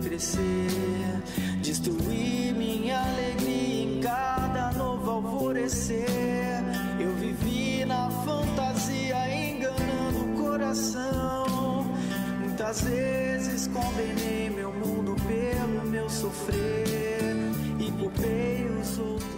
crescer, destruir minha alegria em cada novo alvorecer. Eu vivi na fantasia, enganando o coração. Muitas vezes condenei meu mundo pelo meu sofrer e culpei os outros.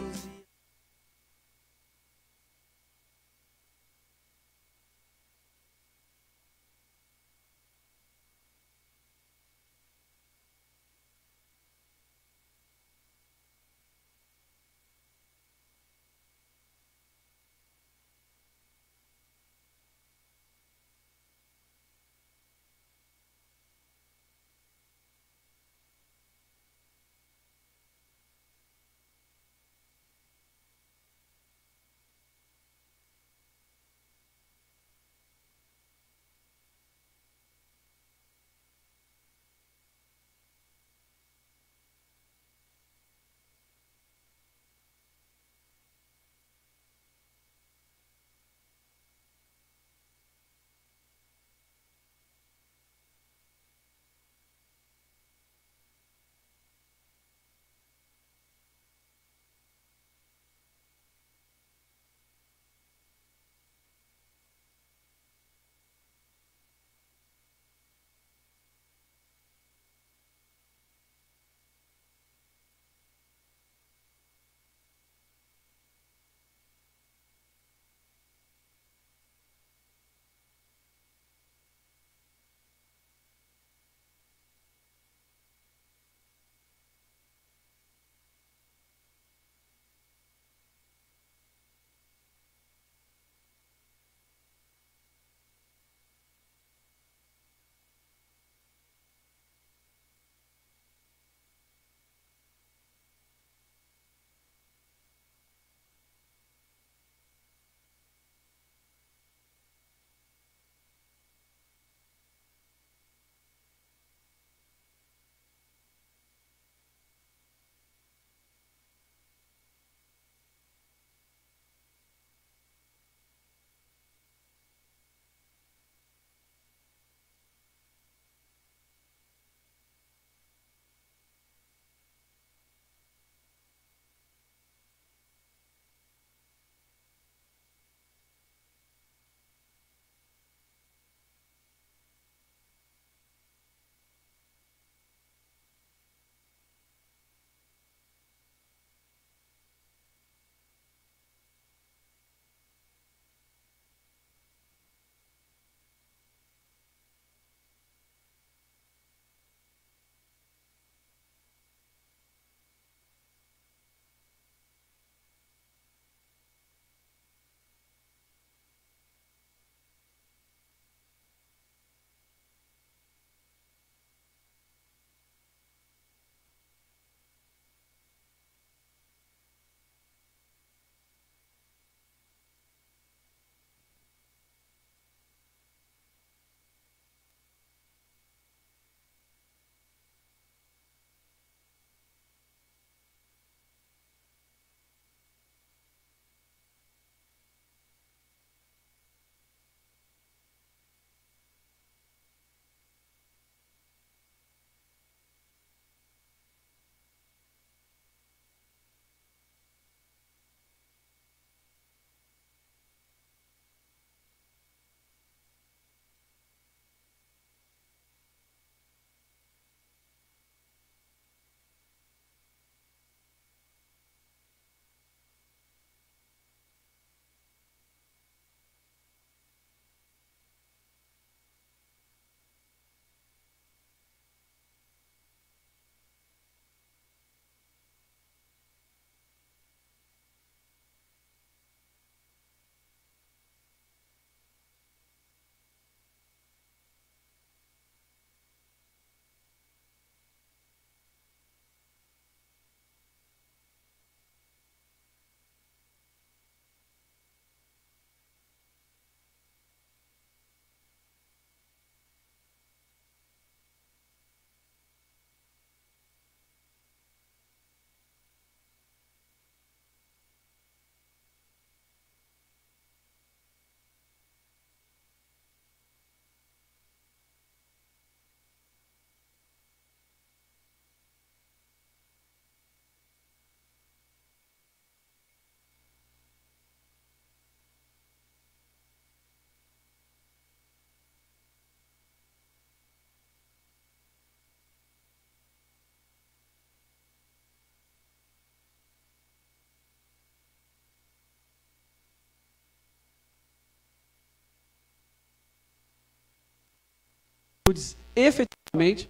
atitudes, efetivamente,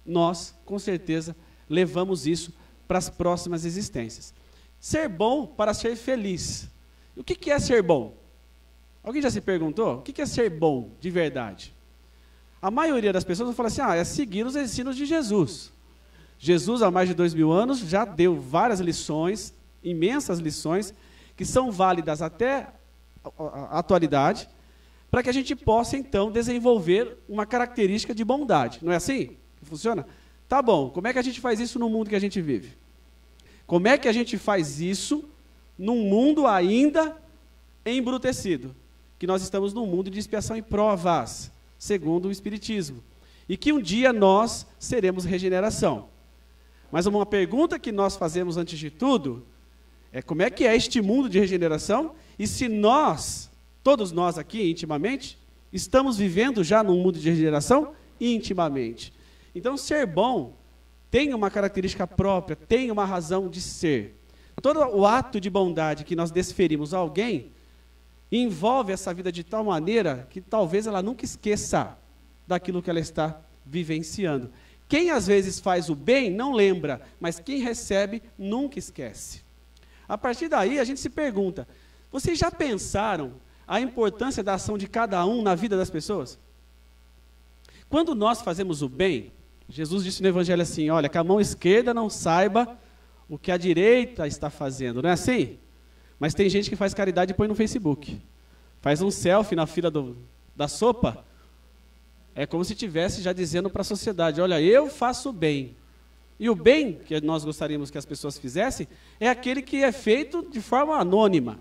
nós, com certeza, levamos isso para as próximas existências. Ser bom para ser feliz. O que é ser bom? Alguém já se perguntou? O que é ser bom de verdade? A maioria das pessoas fala assim, é seguir os ensinos de Jesus. Jesus, há mais de 2000 anos, já deu várias lições, imensas lições, que são válidas até a atualidade, para que a gente possa, então, desenvolver uma característica de bondade. Não é assim que funciona? Tá bom, como é que a gente faz isso no mundo que a gente vive? Como é que a gente faz isso num mundo ainda embrutecido? Que nós estamos num mundo de expiação e provas, segundo o Espiritismo. E que um dia nós seremos regeneração. Mas uma pergunta que nós fazemos antes de tudo é como é que é este mundo de regeneração e se nós, todos nós aqui intimamente, estamos vivendo já num mundo de regeneração intimamente. Então, ser bom tem uma característica própria, tem uma razão de ser. Todo o ato de bondade que nós desferimos a alguém envolve essa vida de tal maneira que talvez ela nunca esqueça daquilo que ela está vivenciando. Quem às vezes faz o bem não lembra, mas quem recebe nunca esquece. A partir daí a gente se pergunta, vocês já pensaram a importância da ação de cada um na vida das pessoas? Quando nós fazemos o bem, Jesus disse no Evangelho assim, olha, que a mão esquerda não saiba o que a direita está fazendo, não é assim? Mas tem gente que faz caridade e põe no Facebook. Faz um selfie na fila da sopa, é como se estivesse já dizendo para a sociedade, olha, eu faço bem. E o bem que nós gostaríamos que as pessoas fizessem é aquele que é feito de forma anônima.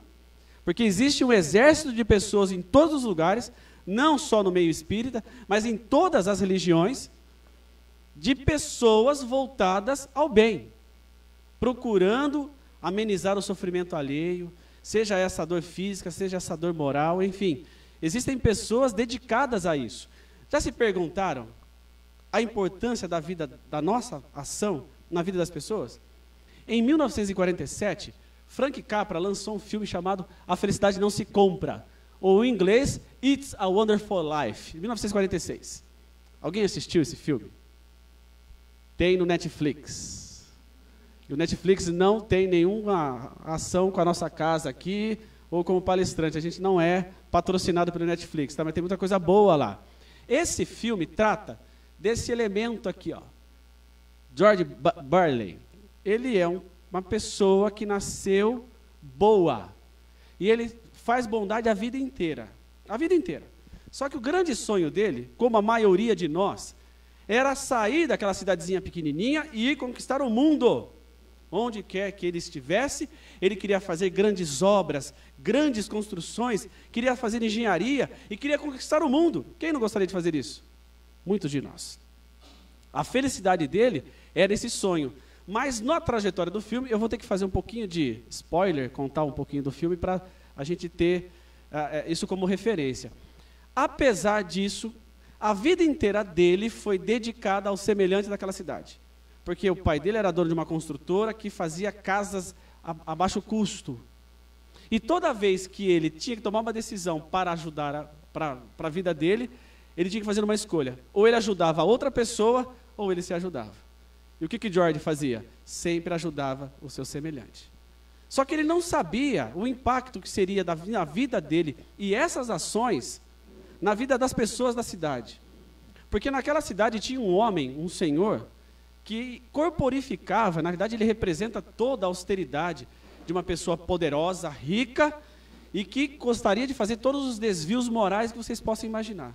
Porque existe um exército de pessoas em todos os lugares, não só no meio espírita, mas em todas as religiões, de pessoas voltadas ao bem, procurando amenizar o sofrimento alheio, seja essa dor física, seja essa dor moral, enfim. Existem pessoas dedicadas a isso. Já se perguntaram a importância da vida, da nossa ação na vida das pessoas? Em 1947, Frank Capra lançou um filme chamado A Felicidade Não Se Compra, ou em inglês, It's a Wonderful Life, em 1946. Alguém assistiu esse filme? Tem no Netflix. E o Netflix não tem nenhuma ação com a nossa casa aqui, ou como palestrante. A gente não é patrocinado pelo Netflix, tá? Mas tem muita coisa boa lá. Esse filme trata desse elemento aqui, ó. George Burley. Ele é uma pessoa que nasceu boa. E ele faz bondade a vida inteira. A vida inteira. Só que o grande sonho dele, como a maioria de nós, era sair daquela cidadezinha pequenininha e ir conquistar o mundo. Onde quer que ele estivesse, ele queria fazer grandes obras, grandes construções, queria fazer engenharia e queria conquistar o mundo. Quem não gostaria de fazer isso? Muitos de nós. A felicidade dele era esse sonho. Mas na trajetória do filme, eu vou ter que fazer um pouquinho de spoiler, contar um pouquinho do filme para a gente ter isso como referência. Apesar disso, a vida inteira dele foi dedicada ao semelhante daquela cidade. Porque o pai dele era dono de uma construtora que fazia casas a baixo custo. E toda vez que ele tinha que tomar uma decisão para ajudar para a vida dele, ele tinha que fazer uma escolha. Ou ele ajudava outra pessoa, ou ele se ajudava. E o que George fazia? Sempre ajudava o seu semelhante. Só que ele não sabia o impacto que seria na vida dele e essas ações na vida das pessoas da cidade. Porque naquela cidade tinha um homem, um senhor, que corporificava, na verdade ele representa toda a austeridade de uma pessoa poderosa, rica, e que gostaria de fazer todos os desvios morais que vocês possam imaginar.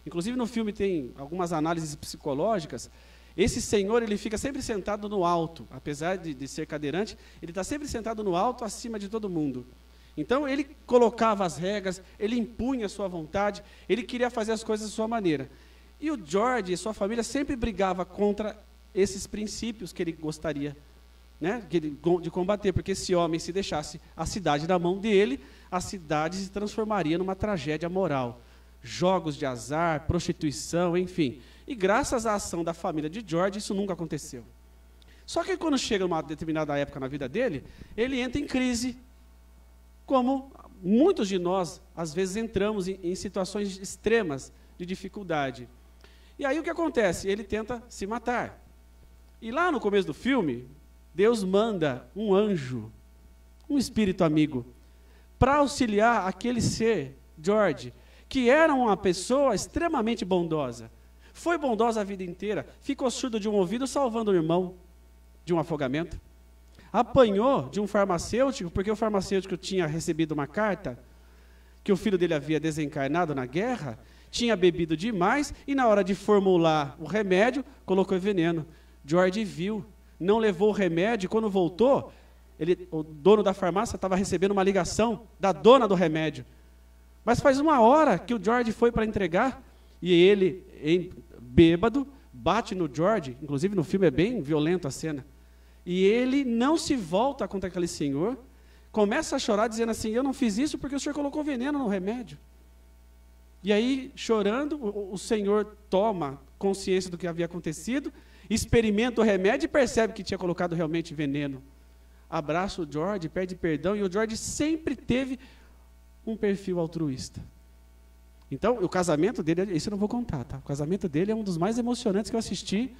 Inclusive no filme tem algumas análises psicológicas. Esse senhor, ele fica sempre sentado no alto, apesar de ser cadeirante, ele está sempre sentado no alto, acima de todo mundo. Então ele colocava as regras, ele impunha a sua vontade, ele queria fazer as coisas da sua maneira. E o George e sua família sempre brigava contra esses princípios que ele gostaria, né, de combater, porque esse homem, se deixasse a cidade na mão dele, a cidade se transformaria numa tragédia moral. Jogos de azar, prostituição, enfim. E graças à ação da família de George, isso nunca aconteceu. Só que quando chega uma determinada época na vida dele, ele entra em crise, como muitos de nós, às vezes, entramos em situações extremas de dificuldade. E aí o que acontece? Ele tenta se matar. E lá no começo do filme, Deus manda um anjo, um espírito amigo, para auxiliar aquele ser, George, que era uma pessoa extremamente bondosa. Foi bondosa a vida inteira, ficou surdo de um ouvido salvando o irmão de um afogamento. Apanhou de um farmacêutico, porque o farmacêutico tinha recebido uma carta que o filho dele havia desencarnado na guerra, tinha bebido demais e na hora de formular o remédio, colocou veneno. George viu, não levou o remédio, e quando voltou, o dono da farmácia estava recebendo uma ligação da dona do remédio. Mas faz 1 hora que o George foi para entregar, e ele, bêbado, bate no George, inclusive no filme é bem violento a cena, e ele não se volta contra aquele senhor, começa a chorar dizendo assim, eu não fiz isso porque o senhor colocou veneno no remédio. E aí, chorando, o senhor toma consciência do que havia acontecido, experimenta o remédio e percebe que tinha colocado realmente veneno. Abraça o George, pede perdão, e o George sempre teve um perfil altruísta. Então, o casamento dele, isso eu não vou contar, tá? O casamento dele é um dos mais emocionantes que eu assisti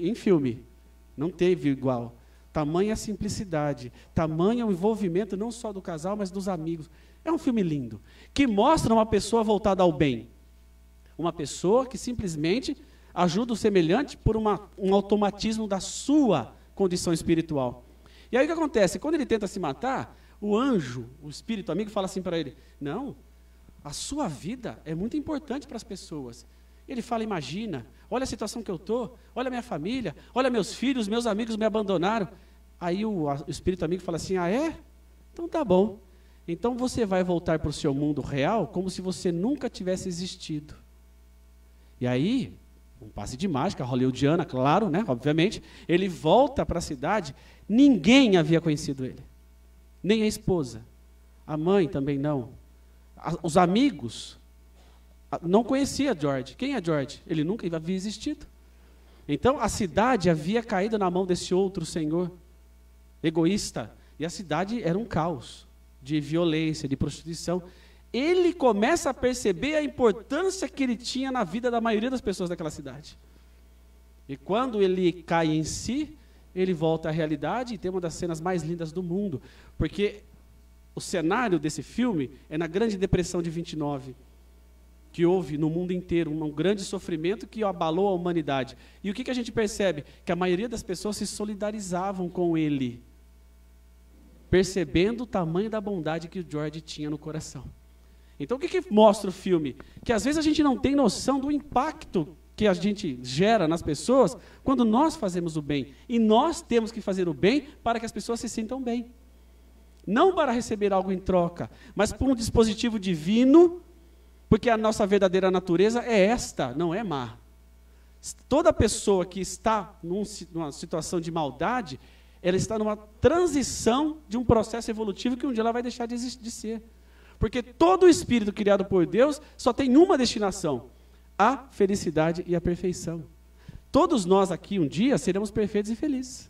em filme. Não teve igual. Tamanha simplicidade, tamanho envolvimento não só do casal, mas dos amigos. É um filme lindo, que mostra uma pessoa voltada ao bem. Uma pessoa que simplesmente ajuda o semelhante por um automatismo da sua condição espiritual. E aí o que acontece? Quando ele tenta se matar, o anjo, o espírito amigo, fala assim para ele, não, a sua vida é muito importante para as pessoas. Ele fala, imagina, olha a situação que eu estou, olha a minha família, olha meus filhos, meus amigos me abandonaram. Aí o espírito amigo fala assim, ah é? Então tá bom. Então você vai voltar para o seu mundo real como se você nunca tivesse existido. E aí, um passe de mágica, hollywoodiana, claro, né? Obviamente, ele volta para a cidade, ninguém havia conhecido ele. Nem a esposa, a mãe também não. Os amigos não conhecia George. Quem é George? Ele nunca havia existido. Então, a cidade havia caído na mão desse outro senhor, egoísta. E a cidade era um caos de violência, de prostituição. Ele começa a perceber a importância que ele tinha na vida da maioria das pessoas daquela cidade. E quando ele cai em si, ele volta à realidade e tem uma das cenas mais lindas do mundo. Porque o cenário desse filme é na Grande Depressão de 29, que houve no mundo inteiro um grande sofrimento que abalou a humanidade. E o que a gente percebe? Que a maioria das pessoas se solidarizavam com ele, percebendo o tamanho da bondade que o George tinha no coração. Então o que mostra o filme? Que às vezes a gente não tem noção do impacto que a gente gera nas pessoas quando nós fazemos o bem. E nós temos que fazer o bem para que as pessoas se sintam bem. Não para receber algo em troca, mas por um dispositivo divino, porque a nossa verdadeira natureza é esta, não é má. Toda pessoa que está numa situação de maldade, ela está numa transição de um processo evolutivo que um dia ela vai deixar de ser. Porque todo espírito criado por Deus só tem uma destinação, a felicidade e a perfeição. Todos nós aqui um dia seremos perfeitos e felizes.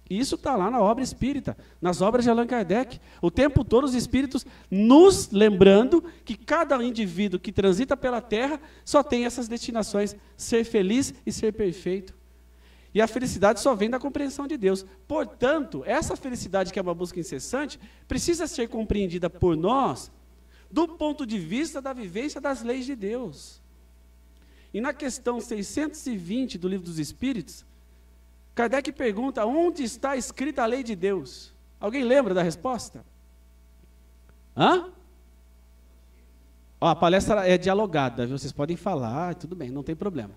E isso está lá na obra espírita, nas obras de Allan Kardec. O tempo todo os espíritos nos lembrando que cada indivíduo que transita pela Terra só tem essas destinações, ser feliz e ser perfeito. E a felicidade só vem da compreensão de Deus. Portanto, essa felicidade que é uma busca incessante, precisa ser compreendida por nós do ponto de vista da vivência das leis de Deus. E na questão 620 do Livro dos Espíritos, Kardec pergunta, onde está escrita a lei de Deus? Alguém lembra da resposta? A palestra é dialogada, viu? Vocês podem falar, tudo bem, não tem problema.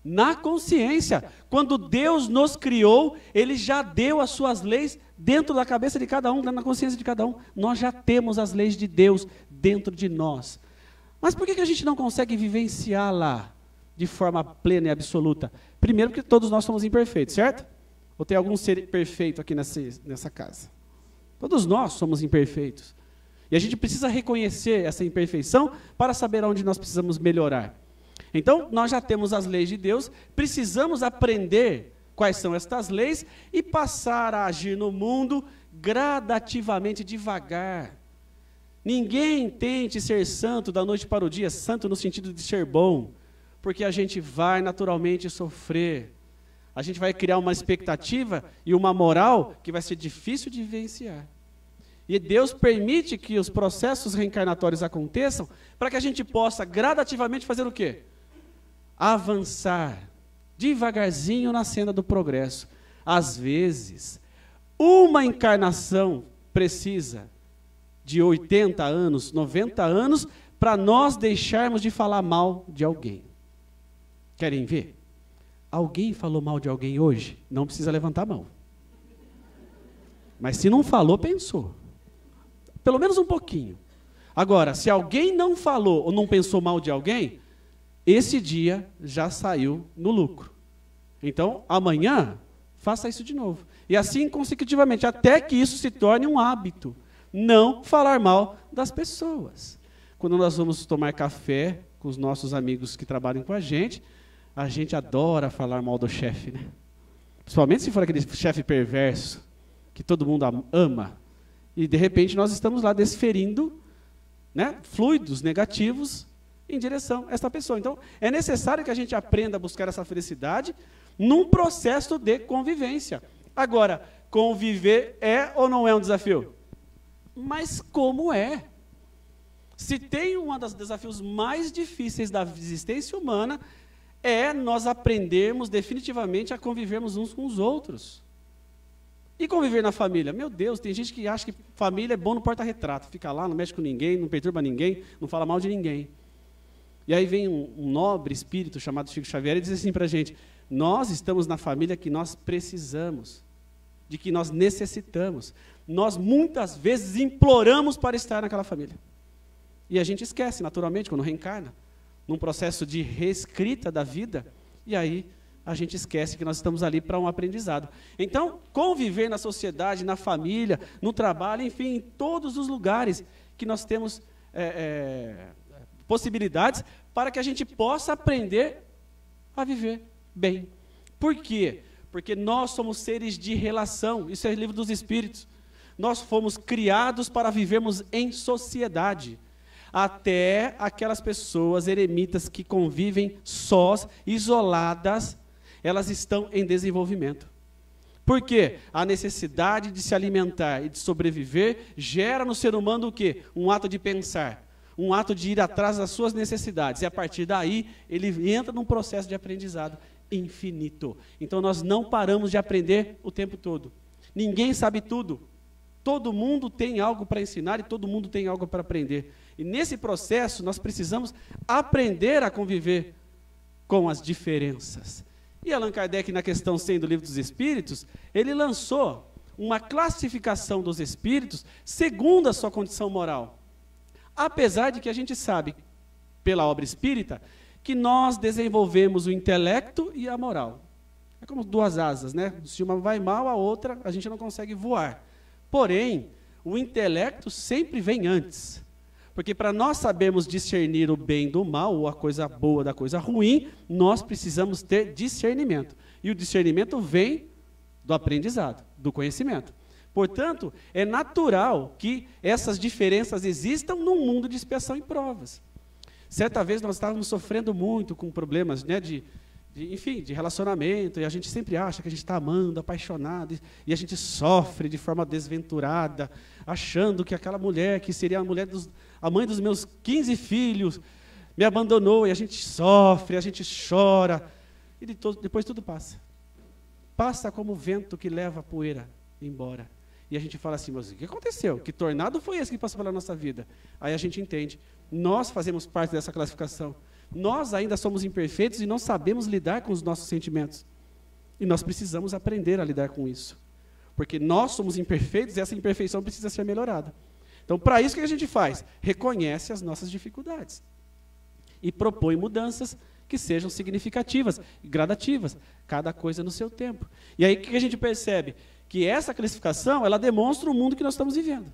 Na consciência, quando Deus nos criou, Ele já deu as suas leis dentro da cabeça de cada um, na consciência de cada um. Nós já temos as leis de Deus dentro de nós. Mas por que a gente não consegue vivenciá-la de forma plena e absoluta? Primeiro, porque todos nós somos imperfeitos, certo? Ou tem algum ser perfeito aqui nessa casa? Todos nós somos imperfeitos. E a gente precisa reconhecer essa imperfeição para saber onde nós precisamos melhorar. Então, nós já temos as leis de Deus, precisamos aprender quais são estas leis e passar a agir no mundo gradativamente, devagar. Ninguém tente ser santo da noite para o dia, santo no sentido de ser bom, Porque a gente vai naturalmente sofrer. A gente vai criar uma expectativa e uma moral que vai ser difícil de vivenciar. E Deus permite que os processos reencarnatórios aconteçam para que a gente possa gradativamente fazer o quê? Avançar devagarzinho na senda do progresso. Às vezes, uma encarnação precisa de 80 anos, 90 anos, para nós deixarmos de falar mal de alguém. Querem ver? Alguém falou mal de alguém hoje? Não precisa levantar a mão. Mas se não falou, pensou. Pelo menos um pouquinho. Agora, se alguém não falou ou não pensou mal de alguém, esse dia já saiu no lucro. Então, amanhã, faça isso de novo. E assim consecutivamente, até que isso se torne um hábito. Não falar mal das pessoas. Quando nós vamos tomar café com os nossos amigos que trabalham com a gente adora falar mal do chefe, né? Principalmente se for aquele chefe perverso, que todo mundo ama. E, de repente, nós estamos lá desferindo, né, fluidos negativos em direção a essa pessoa. Então, é necessário que a gente aprenda a buscar essa felicidade num processo de convivência. Agora, conviver é ou não é um desafio? Mas como é? Se tem um dos desafios mais difíceis da existência humana, é nós aprendermos definitivamente a convivermos uns com os outros. E conviver na família? Meu Deus, tem gente que acha que família é bom no porta-retrato. Fica lá, não mexe com ninguém, não perturba ninguém, não fala mal de ninguém. E aí vem um nobre espírito chamado Chico Xavier e diz assim para a gente, nós estamos na família que nós precisamos, de que nós necessitamos. Nós muitas vezes imploramos para estar naquela família. E a gente esquece, naturalmente, quando reencarna, num processo de reescrita da vida, e aí a gente esquece que nós estamos ali para um aprendizado. Então, conviver na sociedade, na família, no trabalho, enfim, em todos os lugares que nós temos possibilidades para que a gente possa aprender a viver bem. Por quê? Porque nós somos seres de relação, isso é o livro dos Espíritos. Nós fomos criados para vivermos em sociedade. Até aquelas pessoas eremitas que convivem sós, isoladas, elas estão em desenvolvimento. Por quê? A necessidade de se alimentar e de sobreviver gera no ser humano o quê? Um ato de pensar, um ato de ir atrás das suas necessidades. E a partir daí, ele entra num processo de aprendizado infinito. Então, nós não paramos de aprender o tempo todo. Ninguém sabe tudo. Todo mundo tem algo para ensinar e todo mundo tem algo para aprender. E nesse processo, nós precisamos aprender a conviver com as diferenças. E Allan Kardec, na questão 100 do Livro dos Espíritos, ele lançou uma classificação dos espíritos segundo a sua condição moral. Apesar de que a gente sabe, pela obra espírita, que nós desenvolvemos o intelecto e a moral. É como duas asas, né? Se uma vai mal, a outra a gente não consegue voar. Porém, o intelecto sempre vem antes. Porque para nós sabermos discernir o bem do mal, ou a coisa boa da coisa ruim, nós precisamos ter discernimento. E o discernimento vem do aprendizado, do conhecimento. Portanto, é natural que essas diferenças existam num mundo de expiação e provas. Certa vez nós estávamos sofrendo muito com problemas, né, de relacionamento, e a gente sempre acha que a gente está amando, apaixonado, e a gente sofre de forma desventurada, achando que aquela mulher, que seria a mãe dos meus 15 filhos, me abandonou, e a gente sofre, a gente chora, e depois tudo passa. Passa como o vento que leva a poeira embora. E a gente fala assim, mas o que aconteceu? Que tornado foi esse que passou pela nossa vida? Aí a gente entende, nós fazemos parte dessa classificação. Nós ainda somos imperfeitos e não sabemos lidar com os nossos sentimentos. E nós precisamos aprender a lidar com isso. Porque nós somos imperfeitos e essa imperfeição precisa ser melhorada. Então, para isso, o que a gente faz? Reconhece as nossas dificuldades. E propõe mudanças que sejam significativas, gradativas, cada coisa no seu tempo. E aí, o que a gente percebe? Que essa classificação, ela demonstra o mundo que nós estamos vivendo.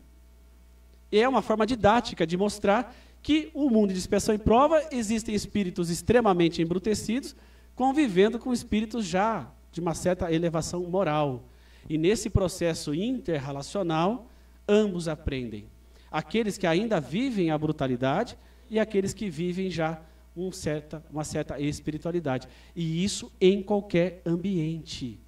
E é uma forma didática de mostrar que o mundo de expiação e prova existem espíritos extremamente embrutecidos, convivendo com espíritos já de uma certa elevação moral. E nesse processo interrelacional, ambos aprendem. Aqueles que ainda vivem a brutalidade e aqueles que vivem já uma certa espiritualidade. E isso em qualquer ambiente.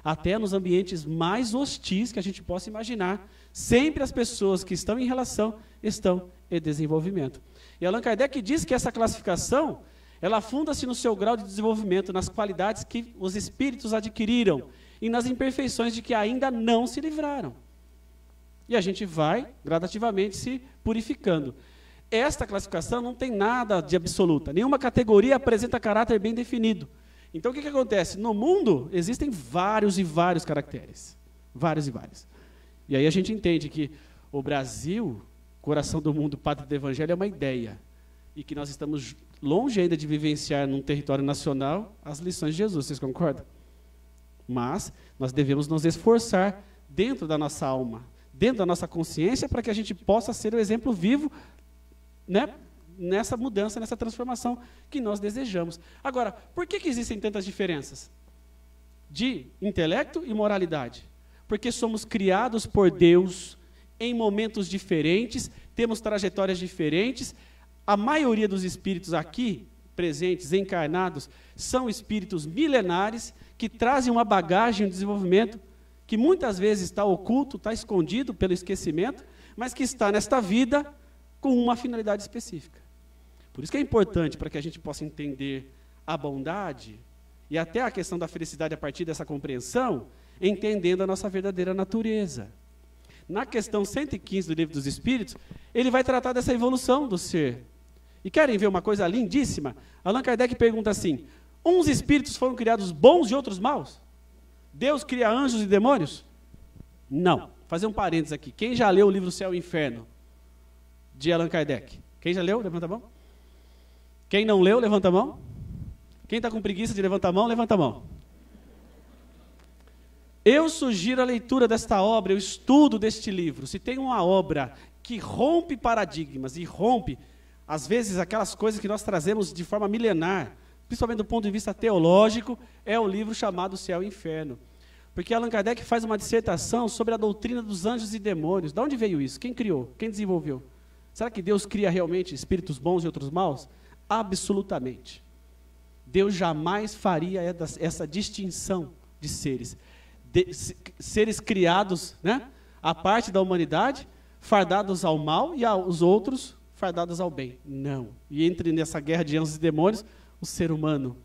Até nos ambientes mais hostis que a gente possa imaginar, sempre as pessoas que estão em relação estão em desenvolvimento. E Allan Kardec diz que essa classificação, ela funda-se no seu grau de desenvolvimento, nas qualidades que os espíritos adquiriram e nas imperfeições de que ainda não se livraram. E a gente vai gradativamente se purificando. Esta classificação não tem nada de absoluta. Nenhuma categoria apresenta caráter bem definido. Então, o que acontece? No mundo, existem vários e vários caracteres. Vários e vários. E aí a gente entende que o Brasil, coração do mundo, pátria do Evangelho, é uma ideia. E que nós estamos longe ainda de vivenciar num território nacional as lições de Jesus. Vocês concordam? Mas nós devemos nos esforçar dentro da nossa alma, dentro da nossa consciência, para que a gente possa ser o exemplo vivo, né, nessa mudança, nessa transformação que nós desejamos. Agora, por que existem tantas diferenças de intelecto e moralidade? Porque somos criados por Deus em momentos diferentes, temos trajetórias diferentes. A maioria dos espíritos aqui presentes, encarnados, são espíritos milenares que trazem uma bagagem, um desenvolvimento que muitas vezes está oculto, está escondido pelo esquecimento, mas que está nesta vida com uma finalidade específica. Por isso que é importante, para que a gente possa entender a bondade e até a questão da felicidade a partir dessa compreensão, entendendo a nossa verdadeira natureza. Na questão 115 do Livro dos Espíritos, ele vai tratar dessa evolução do ser. E querem ver uma coisa lindíssima? Allan Kardec pergunta assim: uns espíritos foram criados bons e outros maus? Deus cria anjos e demônios? Não. Vou fazer um parênteses aqui. Quem já leu o livro Céu e Inferno, de Allan Kardec? Quem já leu? Levanta a mão. Quem não leu, levanta a mão. Quem está com preguiça de levantar a mão, levanta a mão. Eu sugiro a leitura desta obra, o estudo deste livro. Se tem uma obra que rompe paradigmas e rompe, às vezes, aquelas coisas que nós trazemos de forma milenar, principalmente do ponto de vista teológico, é o livro chamado Céu e Inferno. Porque Allan Kardec faz uma dissertação sobre a doutrina dos anjos e demônios. De onde veio isso? Quem criou? Quem desenvolveu? Será que Deus cria realmente espíritos bons e outros maus? Absolutamente. Deus jamais faria essa distinção de seres. Seres criados, né, à parte da humanidade, fardados ao mal, e os outros fardados ao bem. Não. E entre nessa guerra de anjos e demônios, o ser humano,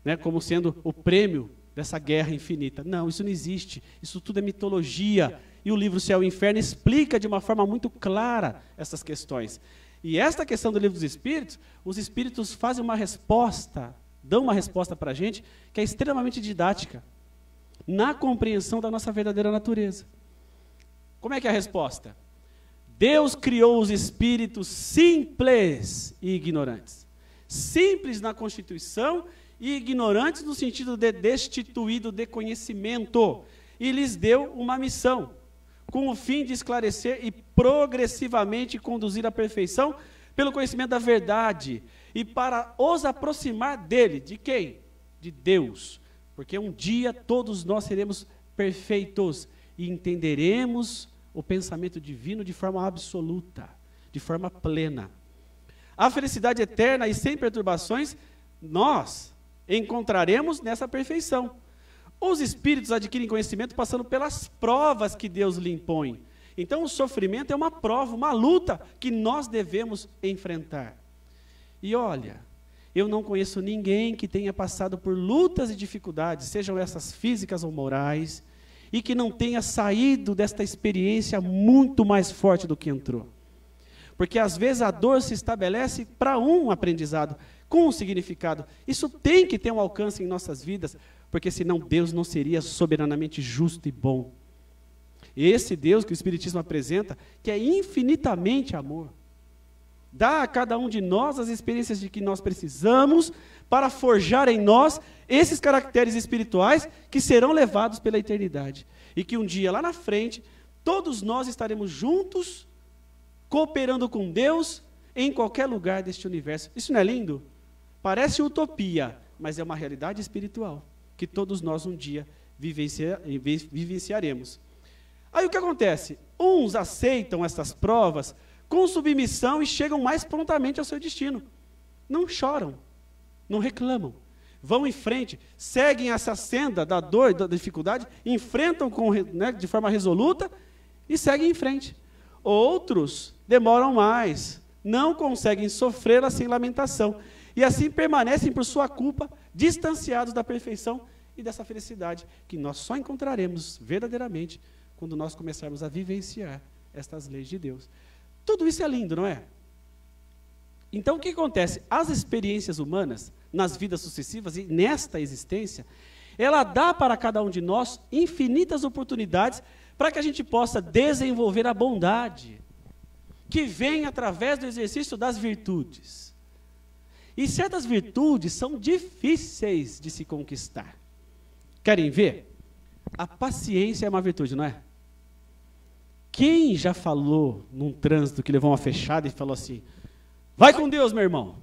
né, como sendo o prêmio dessa guerra infinita. Não, isso não existe. Isso tudo é mitologia. E o livro Céu e Inferno explica de uma forma muito clara essas questões. E esta questão do Livro dos Espíritos, os espíritos fazem uma resposta, dão uma resposta para a gente, que é extremamente didática, na compreensão da nossa verdadeira natureza. Como é que é a resposta? Deus criou os espíritos simples e ignorantes. Simples na constituição e ignorantes no sentido de destituído de conhecimento. E lhes deu uma missão, com o fim de esclarecer e progressivamente conduzir à perfeição pelo conhecimento da verdade e para os aproximar dele. De quem? De Deus. Porque um dia todos nós seremos perfeitos e entenderemos o pensamento divino de forma absoluta, de forma plena. A felicidade eterna e sem perturbações nós encontraremos nessa perfeição. Os espíritos adquirem conhecimento passando pelas provas que Deus lhe impõe. Então o sofrimento é uma prova, uma luta que nós devemos enfrentar. E olha, eu não conheço ninguém que tenha passado por lutas e dificuldades, sejam essas físicas ou morais, e que não tenha saído desta experiência muito mais forte do que entrou. Porque às vezes a dor se estabelece para um aprendizado, com um significado. Isso tem que ter um alcance em nossas vidas, porque senão Deus não seria soberanamente justo e bom. Esse Deus que o Espiritismo apresenta, que é infinitamente amor, dá a cada um de nós as experiências de que nós precisamos para forjar em nós esses caracteres espirituais que serão levados pela eternidade. E que um dia, lá na frente, todos nós estaremos juntos, cooperando com Deus, em qualquer lugar deste universo. Isso não é lindo? Parece utopia, mas é uma realidade espiritual, que todos nós um dia vivenciaremos. Aí o que acontece? Uns aceitam essas provas com submissão e chegam mais prontamente ao seu destino. não choram, não reclamam. Vão em frente, seguem essa senda da dor, da dificuldade, enfrentam de forma resoluta e seguem em frente. Outros demoram mais, não conseguem sofrê-la sem lamentação. E assim permanecem por sua culpa, distanciados da perfeição e dessa felicidade que nós só encontraremos verdadeiramente quando nós começarmos a vivenciar estas leis de Deus. Tudo isso é lindo, não é? Então, o que acontece? As experiências humanas, nas vidas sucessivas e nesta existência, ela dá para cada um de nós infinitas oportunidades para que a gente possa desenvolver a bondade, que vem através do exercício das virtudes. E certas virtudes são difíceis de se conquistar. Querem ver? A paciência é uma virtude, não é? Quem já falou num trânsito que levou uma fechada e falou assim, vai com Deus, meu irmão?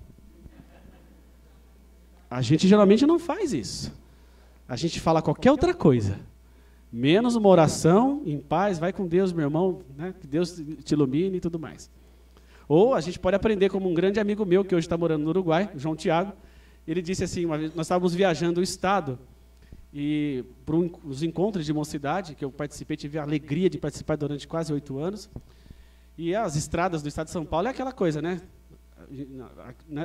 A gente geralmente não faz isso. A gente fala qualquer outra coisa. Menos uma oração, em paz, vai com Deus, meu irmão, né? Que Deus te ilumine e tudo mais. Ou a gente pode aprender como um grande amigo meu, que hoje está morando no Uruguai, João Tiago, ele disse assim, uma vez, nós estávamos viajando o estado, e para os encontros de mocidade, que eu participei, tive a alegria de participar durante quase 8 anos, e as estradas do estado de São Paulo é aquela coisa, né?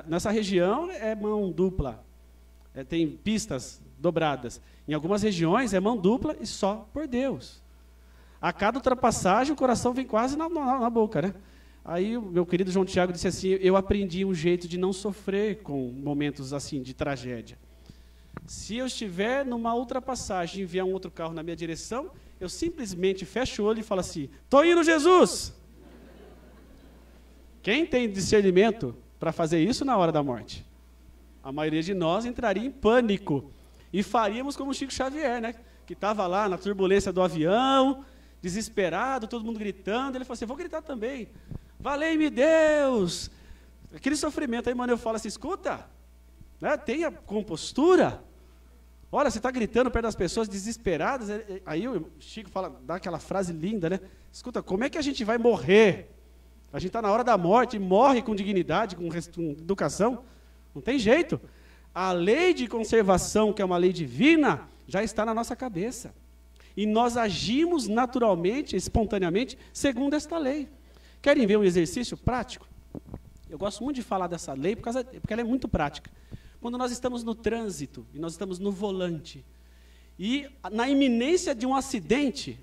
Nessa região é mão dupla, tem pistas dobradas. Em algumas regiões é mão dupla e só por Deus. A cada ultrapassagem o coração vem quase na boca, né? Aí o meu querido João Tiago disse assim, eu aprendi um jeito de não sofrer com momentos assim de tragédia. Se eu estiver numa ultrapassagem e vier um outro carro na minha direção, eu simplesmente fecho o olho e falo assim, estou indo, Jesus! Quem tem discernimento para fazer isso na hora da morte? A maioria de nós entraria em pânico e faríamos como o Chico Xavier, né? Que estava lá na turbulência do avião, desesperado, todo mundo gritando. Ele falou assim, vou gritar também. Valei-me Deus! Aquele sofrimento aí, mano, eu falo assim, escuta, né? Tenha compostura. Olha, você está gritando perto das pessoas desesperadas. Aí o Chico fala, dá aquela frase linda, né? Escuta, como é que a gente vai morrer? A gente está na hora da morte, morre com dignidade, com educação. Não tem jeito. A lei de conservação, que é uma lei divina, já está na nossa cabeça. E nós agimos naturalmente, espontaneamente, segundo esta lei. Querem ver um exercício prático? Eu gosto muito de falar dessa lei porque ela é muito prática. Quando nós estamos no trânsito e nós estamos no volante, e na iminência de um acidente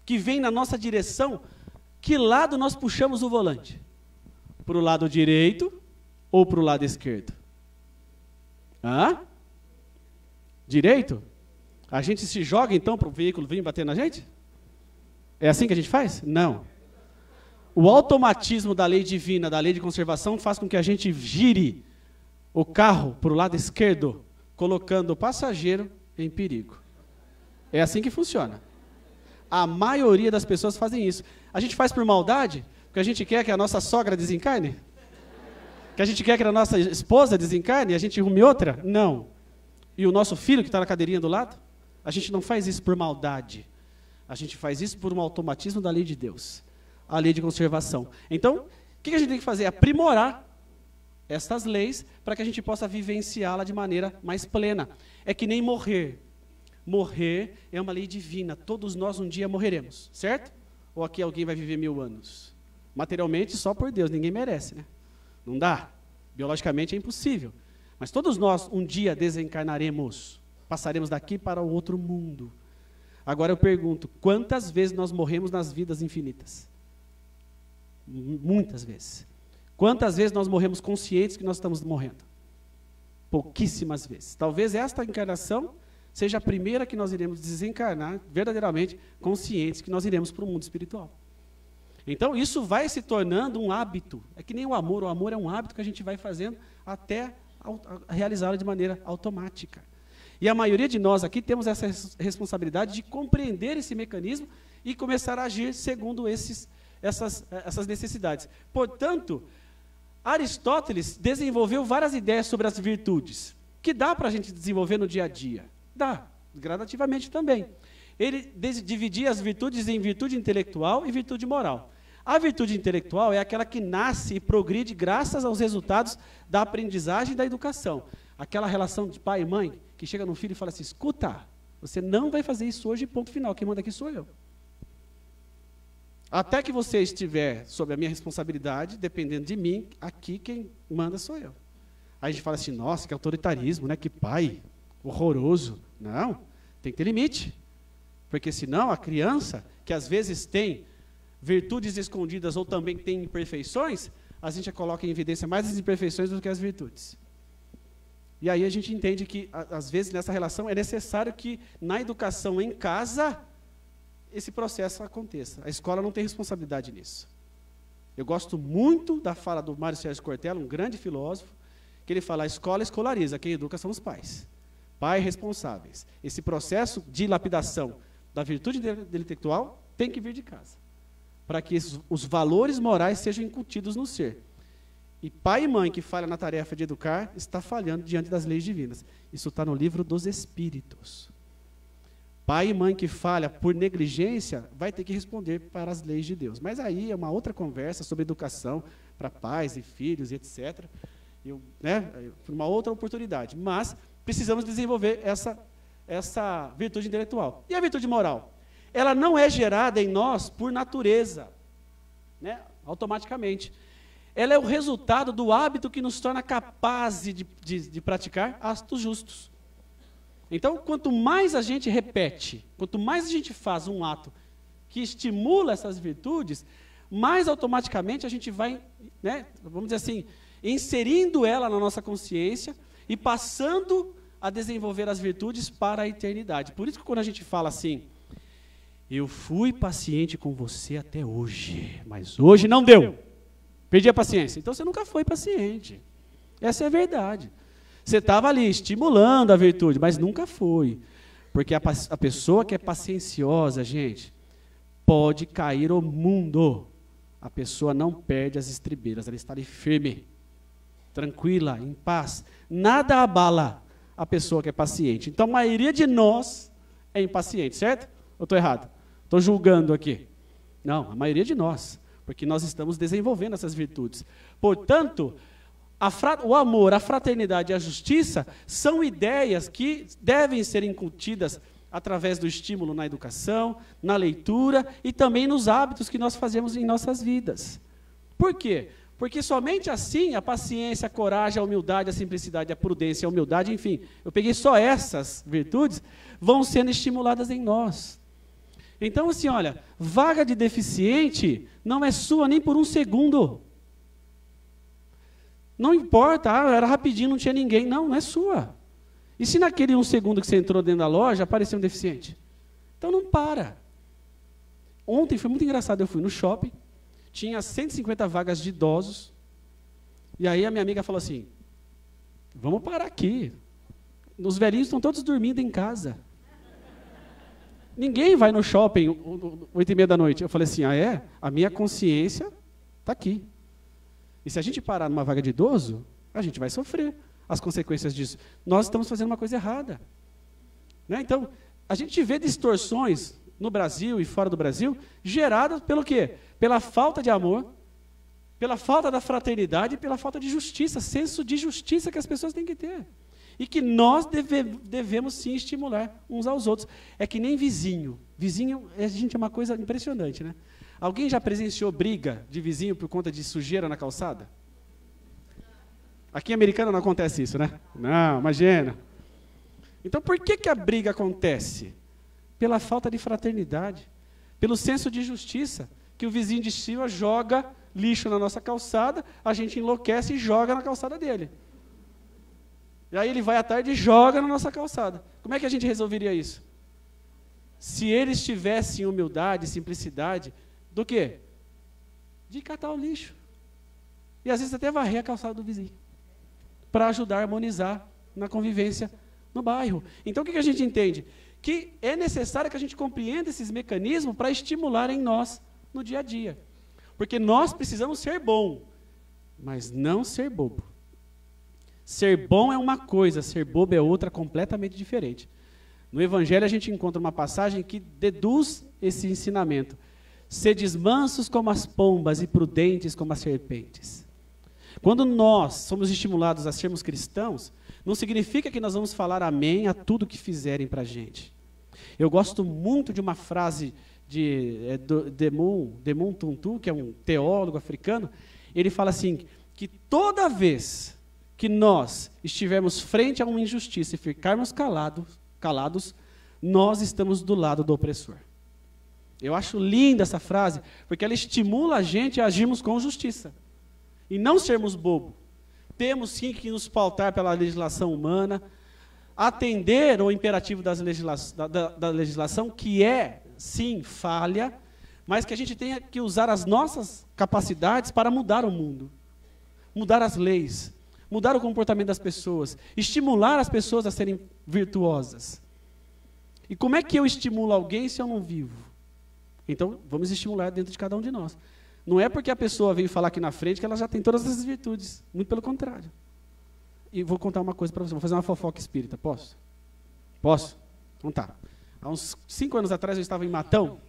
que vem na nossa direção, que lado nós puxamos o volante? Para o lado direito ou para o lado esquerdo? Hã? Direito? A gente se joga então para o veículo vir bater na gente? É assim que a gente faz? Não. O automatismo da lei divina, da lei de conservação, faz com que a gente gire o carro para o lado esquerdo, colocando o passageiro em perigo. É assim que funciona. A maioria das pessoas fazem isso. A gente faz por maldade, porque a gente quer que a nossa sogra desencarne? Que a gente quer que a nossa esposa desencarne e a gente arrume outra? Não. E o nosso filho que está na cadeirinha do lado? A gente não faz isso por maldade. A gente faz isso por um automatismo da lei de Deus. A lei de conservação. Então, o que a gente tem que fazer? Aprimorar estas leis para que a gente possa vivenciá-la de maneira mais plena. É que nem morrer. Morrer é uma lei divina. Todos nós um dia morreremos, certo? Ou aqui alguém vai viver 1000 anos? Materialmente, só por Deus, ninguém merece, né? Não dá. Biologicamente é impossível. Mas todos nós um dia desencarnaremos. Passaremos daqui para o outro mundo. Agora eu pergunto, quantas vezes nós morremos nas vidas infinitas? Muitas vezes. Quantas vezes nós morremos conscientes que nós estamos morrendo? Pouquíssimas vezes. Talvez esta encarnação seja a primeira que nós iremos desencarnar verdadeiramente conscientes que nós iremos para o mundo espiritual. Então, isso vai se tornando um hábito. É que nem o amor é um hábito que a gente vai fazendo até realizá-lo de maneira automática. E a maioria de nós aqui temos essa responsabilidade de compreender esse mecanismo e começar a agir segundo essas necessidades. Portanto, Aristóteles desenvolveu várias ideias sobre as virtudes, que dá para a gente desenvolver no dia a dia. Dá, gradativamente também. Ele dividia as virtudes em virtude intelectual e virtude moral. A virtude intelectual é aquela que nasce e progride graças aos resultados da aprendizagem e da educação. Aquela relação de pai e mãe que chega no filho e fala assim, escuta, você não vai fazer isso hoje, ponto final, quem manda aqui sou eu. Até que você estiver sob a minha responsabilidade, dependendo de mim, aqui quem manda sou eu. Aí a gente fala assim, nossa, que autoritarismo, né? Que pai horroroso. Não, tem que ter limite. Porque senão a criança, que às vezes tem virtudes escondidas ou também tem imperfeições, a gente coloca em evidência mais as imperfeições do que as virtudes. E aí a gente entende que, às vezes, nessa relação, é necessário que, na educação em casa, esse processo aconteça. A escola não tem responsabilidade nisso. Eu gosto muito da fala do Mário Sérgio Cortella, um grande filósofo, que ele fala, a escola escolariza, quem educa são os pais. Pais responsáveis. Esse processo de lapidação da virtude intelectual tem que vir de casa, para que os valores morais sejam incutidos no ser. E pai e mãe que falha na tarefa de educar, está falhando diante das leis divinas. Isso está no livro dos Espíritos. Pai e mãe que falha por negligência, vai ter que responder para as leis de Deus. Mas aí é uma outra conversa sobre educação para pais e filhos e etc. Uma outra oportunidade. Mas precisamos desenvolver essa virtude intelectual. E a virtude moral? Ela não é gerada em nós por natureza, né? Automaticamente. Ela é o resultado do hábito que nos torna capazes de praticar atos justos. Então, quanto mais a gente repete, quanto mais a gente faz um ato que estimula essas virtudes, mais automaticamente a gente vai, né, vamos dizer assim, inserindo ela na nossa consciência e passando a desenvolver as virtudes para a eternidade. Por isso que quando a gente fala assim, eu fui paciente com você até hoje, mas hoje não deu. Perdi a paciência. Então você nunca foi paciente. Essa é a verdade. Você estava ali estimulando a virtude, mas nunca foi. Porque a pessoa que é pacienciosa, gente, pode cair o mundo. A pessoa não perde as estribeiras, ela está ali firme, tranquila, em paz. Nada abala a pessoa que é paciente. Então a maioria de nós é impaciente, certo? Ou estou errado? Estou julgando aqui. Não, a maioria de nós. Porque nós estamos desenvolvendo essas virtudes. Portanto, o amor, a fraternidade e a justiça são ideias que devem ser incutidas através do estímulo na educação, na leitura e também nos hábitos que nós fazemos em nossas vidas. Por quê? Porque somente assim a paciência, a coragem, a humildade, a simplicidade, a prudência, a humildade, enfim, eu peguei só essas virtudes, vão sendo estimuladas em nós. Então, assim, olha, vaga de deficiente não é sua nem por um segundo. Não importa, era rapidinho, não tinha ninguém. Não, não é sua. E se naquele um segundo que você entrou dentro da loja, apareceu um deficiente? Então não para. Ontem foi muito engraçado, eu fui no shopping, tinha 150 vagas de idosos, e aí a minha amiga falou assim, vamos parar aqui. Os velhinhos estão todos dormindo em casa. Ninguém vai no shopping 8h30 da noite. Eu falei assim, é? A minha consciência está aqui. E se a gente parar numa vaga de idoso, a gente vai sofrer as consequências disso. Nós estamos fazendo uma coisa errada. Né? Então, a gente vê distorções no Brasil e fora do Brasil, geradas pelo quê? Pela falta de amor, pela falta da fraternidade e pela falta de justiça, senso de justiça que as pessoas têm que ter. E que nós devemos sim estimular uns aos outros. É que nem vizinho. Vizinho, gente, é uma coisa impressionante, né? Alguém já presenciou briga de vizinho por conta de sujeira na calçada? Aqui em Americana não acontece isso, né? Não, imagina. Então por que a briga acontece? Pela falta de fraternidade, pelo senso de justiça, que o vizinho de cima joga lixo na nossa calçada, a gente enlouquece e joga na calçada dele. E aí ele vai à tarde e joga na nossa calçada. Como é que a gente resolveria isso? Se eles tivessem humildade, simplicidade, do quê? De catar o lixo. E às vezes até varrer a calçada do vizinho. Para ajudar a harmonizar na convivência no bairro. Então o que a gente entende? Que é necessário que a gente compreenda esses mecanismos para estimular em nós no dia a dia. Porque nós precisamos ser bom, mas não ser bobo. Ser bom é uma coisa, ser bobo é outra completamente diferente. No Evangelho a gente encontra uma passagem que deduz esse ensinamento. Sedes mansos como as pombas e prudentes como as serpentes. Quando nós somos estimulados a sermos cristãos, não significa que nós vamos falar amém a tudo que fizerem para a gente. Eu gosto muito de uma frase de Desmond Tutu, que é um teólogo africano. Ele fala assim, que toda vez que nós estivermos frente a uma injustiça e ficarmos calados, nós estamos do lado do opressor. Eu acho linda essa frase, porque ela estimula a gente a agirmos com justiça. E não sermos bobo. Temos sim que nos pautar pela legislação humana, atender ao imperativo da legislação, que é, sim, falha, mas que a gente tenha que usar as nossas capacidades para mudar o mundo, mudar as leis, mudar o comportamento das pessoas, estimular as pessoas a serem virtuosas. E como é que eu estimulo alguém se eu não vivo? Então, vamos estimular dentro de cada um de nós. Não é porque a pessoa veio falar aqui na frente que ela já tem todas essas virtudes. Muito pelo contrário. E vou contar uma coisa para você. Vou fazer uma fofoca espírita. Posso? Posso? Então tá. Há uns 5 anos atrás eu estava em Matão,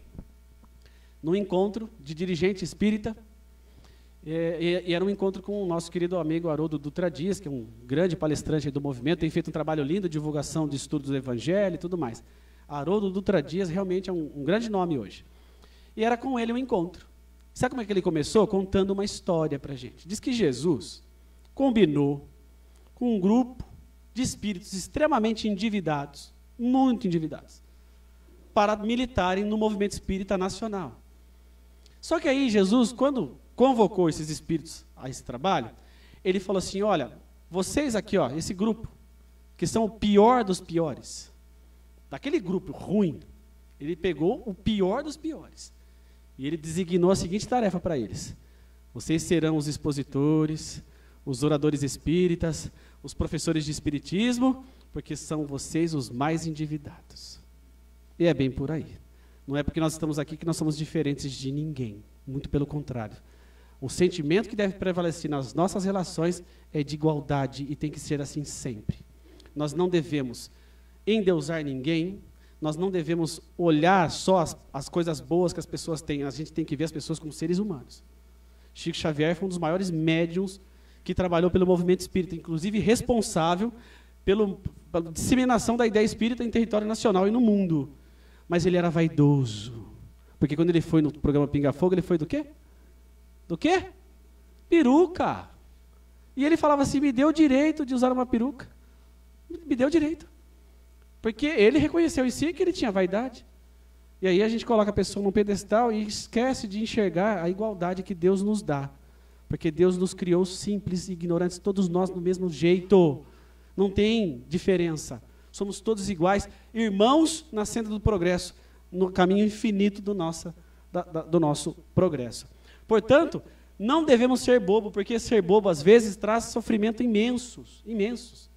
num encontro de dirigente espírita. E era um encontro com o nosso querido amigo Haroldo Dutra Dias, que é um grande palestrante do movimento, tem feito um trabalho lindo de divulgação de estudos do Evangelho e tudo mais. Haroldo Dutra Dias realmente é um grande nome hoje. E era com ele um encontro. Sabe como é que ele começou? Contando uma história para a gente. Diz que Jesus combinou com um grupo de espíritos extremamente endividados, muito endividados, para militarem no movimento espírita nacional. Só que aí Jesus, quando convocou esses espíritos a esse trabalho, ele falou assim, olha, vocês aqui, ó, esse grupo, que são o pior dos piores, daquele grupo ruim, ele pegou o pior dos piores. E ele designou a seguinte tarefa para eles. Vocês serão os expositores, os oradores espíritas, os professores de espiritismo, porque são vocês os mais endividados. E é bem por aí. Não é porque nós estamos aqui que nós somos diferentes de ninguém. Muito pelo contrário. O sentimento que deve prevalecer nas nossas relações é de igualdade e tem que ser assim sempre. Nós não devemos endeusar ninguém, nós não devemos olhar só as coisas boas que as pessoas têm, a gente tem que ver as pessoas como seres humanos. Chico Xavier foi um dos maiores médiuns que trabalhou pelo movimento espírita, inclusive responsável pela disseminação da ideia espírita em território nacional e no mundo. Mas ele era vaidoso, porque quando ele foi no programa Pinga Fogo, ele foi do quê? Do quê? Peruca. E ele falava assim, me deu o direito de usar uma peruca. Me deu o direito. Porque ele reconheceu em si que ele tinha vaidade. E aí a gente coloca a pessoa num pedestal e esquece de enxergar a igualdade que Deus nos dá. Porque Deus nos criou simples e ignorantes, todos nós do mesmo jeito. Não tem diferença. Somos todos iguais, irmãos na senda do progresso, no caminho infinito do nosso progresso. Portanto, não devemos ser bobo, porque ser bobo às vezes traz sofrimento imensos.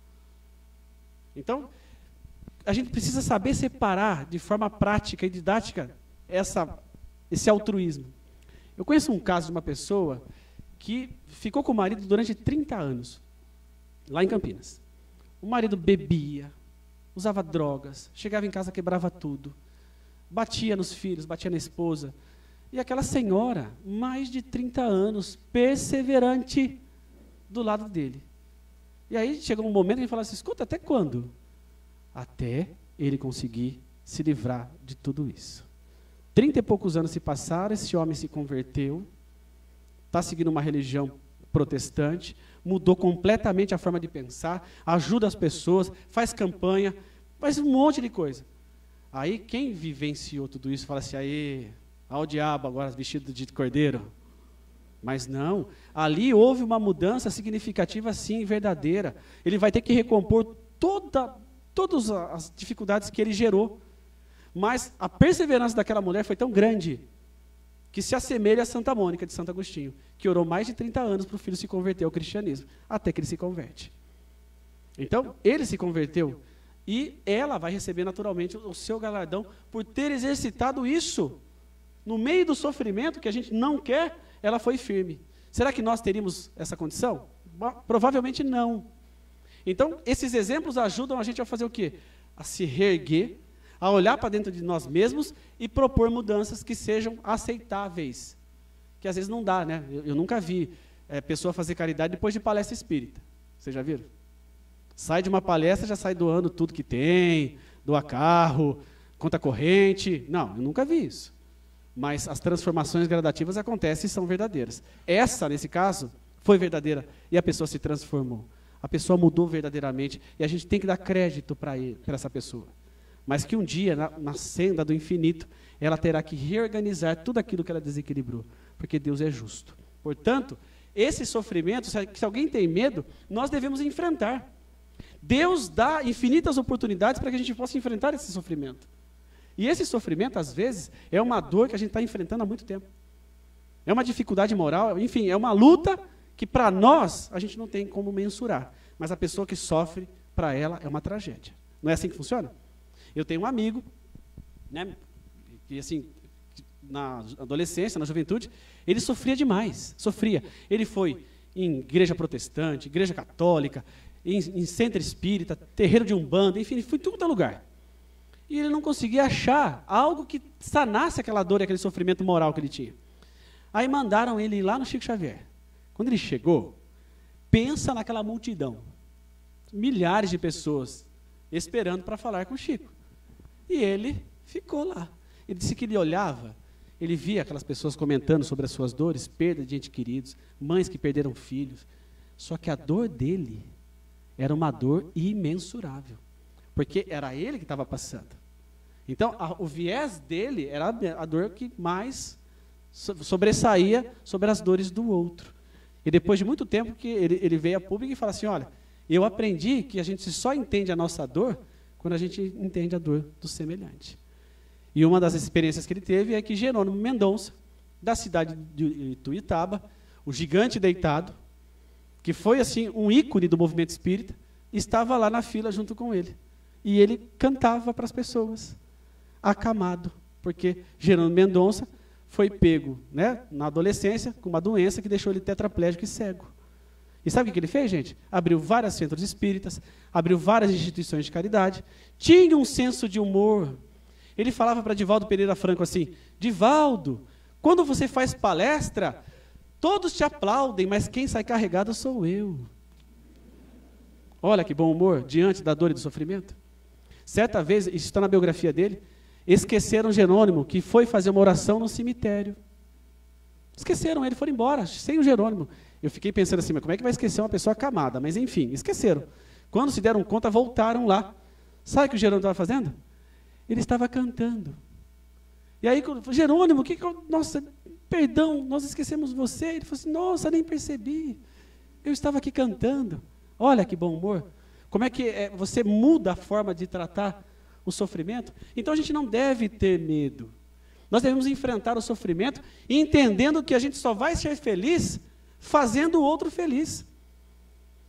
Então, a gente precisa saber separar de forma prática e didática esse altruísmo. Eu conheço um caso de uma pessoa que ficou com o marido durante 30 anos, lá em Campinas. O marido bebia, usava drogas, chegava em casa, quebrava tudo, batia nos filhos, batia na esposa. E aquela senhora, mais de 30 anos, perseverante do lado dele. E aí chegou um momento que ele falou assim, escuta, até quando? Até ele conseguir se livrar de tudo isso. 30 e poucos anos se passaram, esse homem se converteu, está seguindo uma religião protestante, mudou completamente a forma de pensar, ajuda as pessoas, faz campanha, faz um monte de coisa. Aí quem vivenciou tudo isso fala assim, aí, ao diabo agora vestido de cordeiro. Mas não, ali houve uma mudança significativa, sim, verdadeira. Ele vai ter que recompor todas as dificuldades que ele gerou. Mas a perseverança daquela mulher foi tão grande que se assemelha a Santa Mônica de Santo Agostinho, que orou mais de 30 anos para o filho se converter ao cristianismo, até que ele se converte. Então, ele se converteu e ela vai receber naturalmente o seu galardão por ter exercitado isso. No meio do sofrimento que a gente não quer, ela foi firme. Será que nós teríamos essa condição? Provavelmente não. Então, esses exemplos ajudam a gente a fazer o quê? A se reerguer, a olhar para dentro de nós mesmos e propor mudanças que sejam aceitáveis. Que às vezes não dá, né? Eu nunca vi pessoa fazer caridade depois de palestra espírita. Vocês já viram? Sai de uma palestra, já sai doando tudo que tem, doa carro, conta corrente. Não, eu nunca vi isso. Mas as transformações gradativas acontecem e são verdadeiras. Essa, nesse caso, foi verdadeira e a pessoa se transformou. A pessoa mudou verdadeiramente e a gente tem que dar crédito para essa pessoa. Mas que um dia, na senda do infinito, ela terá que reorganizar tudo aquilo que ela desequilibrou, porque Deus é justo. Portanto, esse sofrimento, se alguém tem medo, nós devemos enfrentar. Deus dá infinitas oportunidades para que a gente possa enfrentar esse sofrimento. E esse sofrimento, às vezes, é uma dor que a gente está enfrentando há muito tempo. É uma dificuldade moral, enfim, é uma luta que para nós a gente não tem como mensurar. Mas a pessoa que sofre, para ela, é uma tragédia. Não é assim que funciona? Eu tenho um amigo, né, que assim, na adolescência, na juventude, ele sofria demais, sofria. Ele foi em igreja protestante, igreja católica, em centro espírita, terreiro de umbanda, enfim, foi em todo lugar. E ele não conseguia achar algo que sanasse aquela dor e aquele sofrimento moral que ele tinha. Aí mandaram ele ir lá no Chico Xavier. Quando ele chegou, pensa naquela multidão, milhares de pessoas esperando para falar com o Chico. E ele ficou lá. Ele disse que ele olhava, ele via aquelas pessoas comentando sobre as suas dores, perda de entes queridos, mães que perderam filhos. Só que a dor dele era uma dor imensurável, porque era ele que estava passando. Então, o viés dele era a dor que mais sobressaía sobre as dores do outro. E depois de muito tempo que ele veio a público e falou assim, olha, eu aprendi que a gente só entende a nossa dor quando a gente entende a dor do semelhante. E uma das experiências que ele teve é que Jerônimo Mendonça, da cidade de Ituiutaba, o gigante deitado, que foi assim um ícone do movimento espírita, estava lá na fila junto com ele. E ele cantava para as pessoas, acamado, porque Jerônimo Mendonça foi pego, né, na adolescência com uma doença que deixou ele tetraplégico e cego. E sabe o que ele fez, gente? Abriu vários centros espíritas, abriu várias instituições de caridade, tinha um senso de humor. Ele falava para Divaldo Pereira Franco assim, Divaldo, quando você faz palestra, todos te aplaudem, mas quem sai carregado sou eu. Olha que bom humor, diante da dor e do sofrimento. Certa vez, isso está na biografia dele, esqueceram Jerônimo, que foi fazer uma oração no cemitério. Esqueceram ele, foram embora, sem o Jerônimo. Eu fiquei pensando assim, mas como é que vai esquecer uma pessoa acamada? Mas enfim, esqueceram. Quando se deram conta, voltaram lá. Sabe o que o Jerônimo estava fazendo? Ele estava cantando. E aí, Jerônimo, nossa, perdão, nós esquecemos você. Ele falou assim, nossa, nem percebi. Eu estava aqui cantando. Olha que bom humor. Como é que você muda a forma de tratar o sofrimento? Então a gente não deve ter medo. Nós devemos enfrentar o sofrimento entendendo que a gente só vai ser feliz fazendo o outro feliz.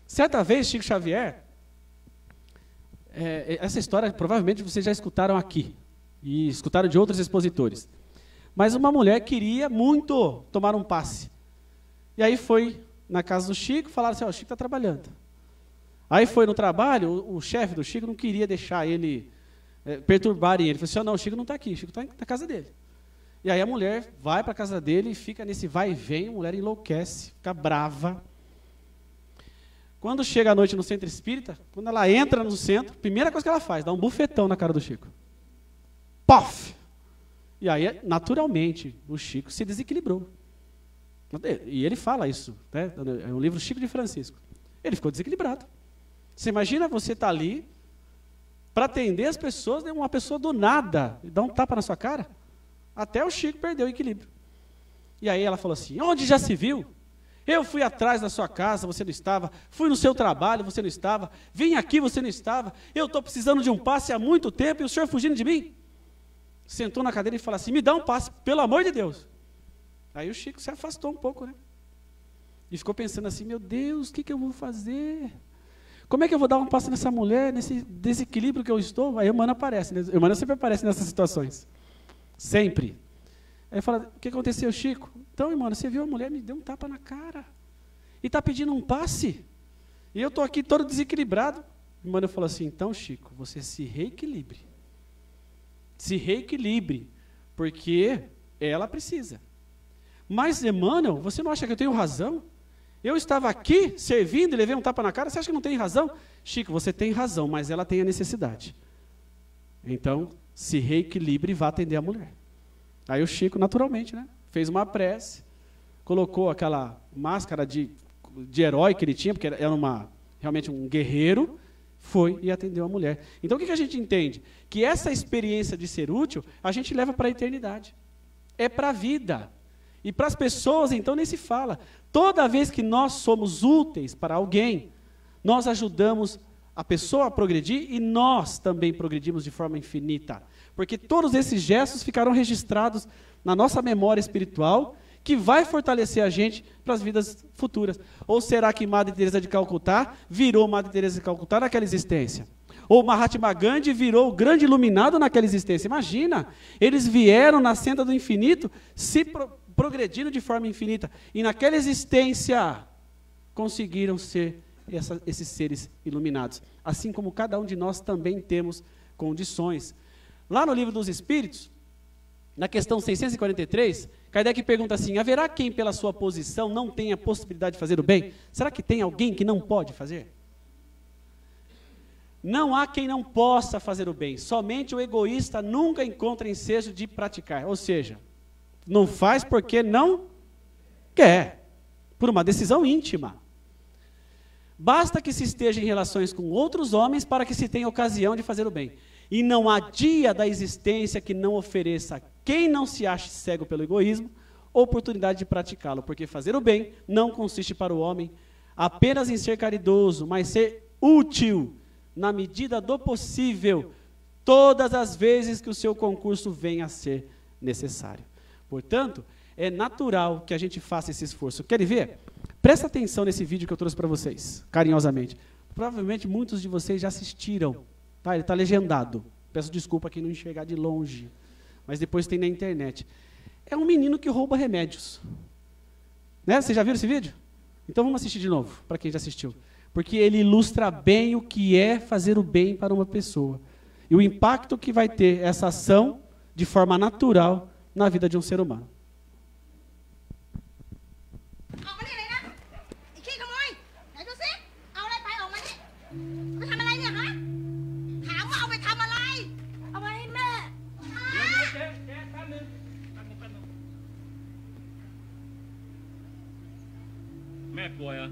Certa vez, Chico Xavier, essa história provavelmente vocês já escutaram aqui, e escutaram de outros expositores. Mas uma mulher queria muito tomar um passe. E aí foi na casa do Chico, falaram assim, ó, o Chico está trabalhando. Aí foi no trabalho, o chefe do Chico não queria deixar ele perturbarem ele. Ele falou assim, ó, não, o Chico não está aqui, o Chico está na casa dele. E aí a mulher vai para a casa dele e fica nesse vai e vem, a mulher enlouquece, fica brava. Quando chega à noite no centro espírita, quando ela entra no centro, a primeira coisa que ela faz, dá um bufetão na cara do Chico. Pof! E aí, naturalmente, o Chico se desequilibrou. E ele fala isso, né? É um livro Chico de Francisco. Ele ficou desequilibrado. Você imagina você estar ali para atender as pessoas, né? Uma pessoa do nada, dá um tapa na sua cara? Até o Chico perdeu o equilíbrio. E aí ela falou assim, onde já se viu? Eu fui atrás da sua casa, você não estava. Fui no seu trabalho, você não estava. Vim aqui, você não estava. Eu estou precisando de um passe há muito tempo e o senhor fugindo de mim? Sentou na cadeira e falou assim, me dá um passe, pelo amor de Deus. Aí o Chico se afastou um pouco, né? E ficou pensando assim, meu Deus, o que eu vou fazer? Como é que eu vou dar um passe nessa mulher, nesse desequilíbrio que eu estou? Aí a Emmanuel aparece, né? A Emmanuel sempre aparece nessas situações. Sempre. Aí fala, o que aconteceu, Chico? Então, irmão, você viu a mulher, me deu um tapa na cara. E está pedindo um passe. E eu estou aqui todo desequilibrado. O Emmanuel falou assim, então, Chico, você se reequilibre. se reequilibre, porque ela precisa. Mas, Emmanuel, você não acha que eu tenho razão? Eu estava aqui servindo e levei um tapa na cara, você acha que não tem razão? Chico, você tem razão, mas ela tem a necessidade. Então, se reequilibre e vá atender a mulher. Aí o Chico, naturalmente, né, fez uma prece, colocou aquela máscara de herói que ele tinha, porque era realmente um guerreiro, foi e atendeu a mulher. Então, o que a gente entende? Que essa experiência de ser útil, a gente leva para a eternidade. É para a vida. E para as pessoas, então, nem se fala. Toda vez que nós somos úteis para alguém, nós ajudamos a pessoa a progredir e nós também progredimos de forma infinita. Porque todos esses gestos ficarão registrados na nossa memória espiritual, que vai fortalecer a gente para as vidas futuras. Ou será que Madre Teresa de Calcutá virou Madre Teresa de Calcutá naquela existência? Ou Mahatma Gandhi virou o grande iluminado naquela existência? Imagina, eles vieram na senda do infinito, progredindo de forma infinita. E naquela existência, conseguiram ser esses seres iluminados. Assim como cada um de nós também temos condições. Lá no Livro dos Espíritos, na questão 643, Kardec pergunta assim: haverá quem pela sua posição não tenha possibilidade de fazer o bem? Será que tem alguém que não pode fazer? Não há quem não possa fazer o bem, somente o egoísta nunca encontra ensejo de praticar. Ou seja, não faz porque não quer, por uma decisão íntima. Basta que se esteja em relações com outros homens para que se tenha ocasião de fazer o bem. E não há dia da existência que não ofereça a quem não se ache cego pelo egoísmo, oportunidade de praticá-lo, porque fazer o bem não consiste para o homem apenas em ser caridoso, mas ser útil, na medida do possível, todas as vezes que o seu concurso venha a ser necessário. Portanto, é natural que a gente faça esse esforço. Querem ver? Presta atenção nesse vídeo que eu trouxe para vocês, carinhosamente. Provavelmente muitos de vocês já assistiram, tá? Ele está legendado. Peço desculpa a quem não enxergar de longe, mas depois tem na internet. É um menino que rouba remédios. Né? Vocês já viram esse vídeo? Então vamos assistir de novo, para quem já assistiu. Porque ele ilustra bem o que é fazer o bem para uma pessoa. E o impacto que vai ter essa ação, de forma natural, na vida de um ser humano. Mẹป่วยเหรอ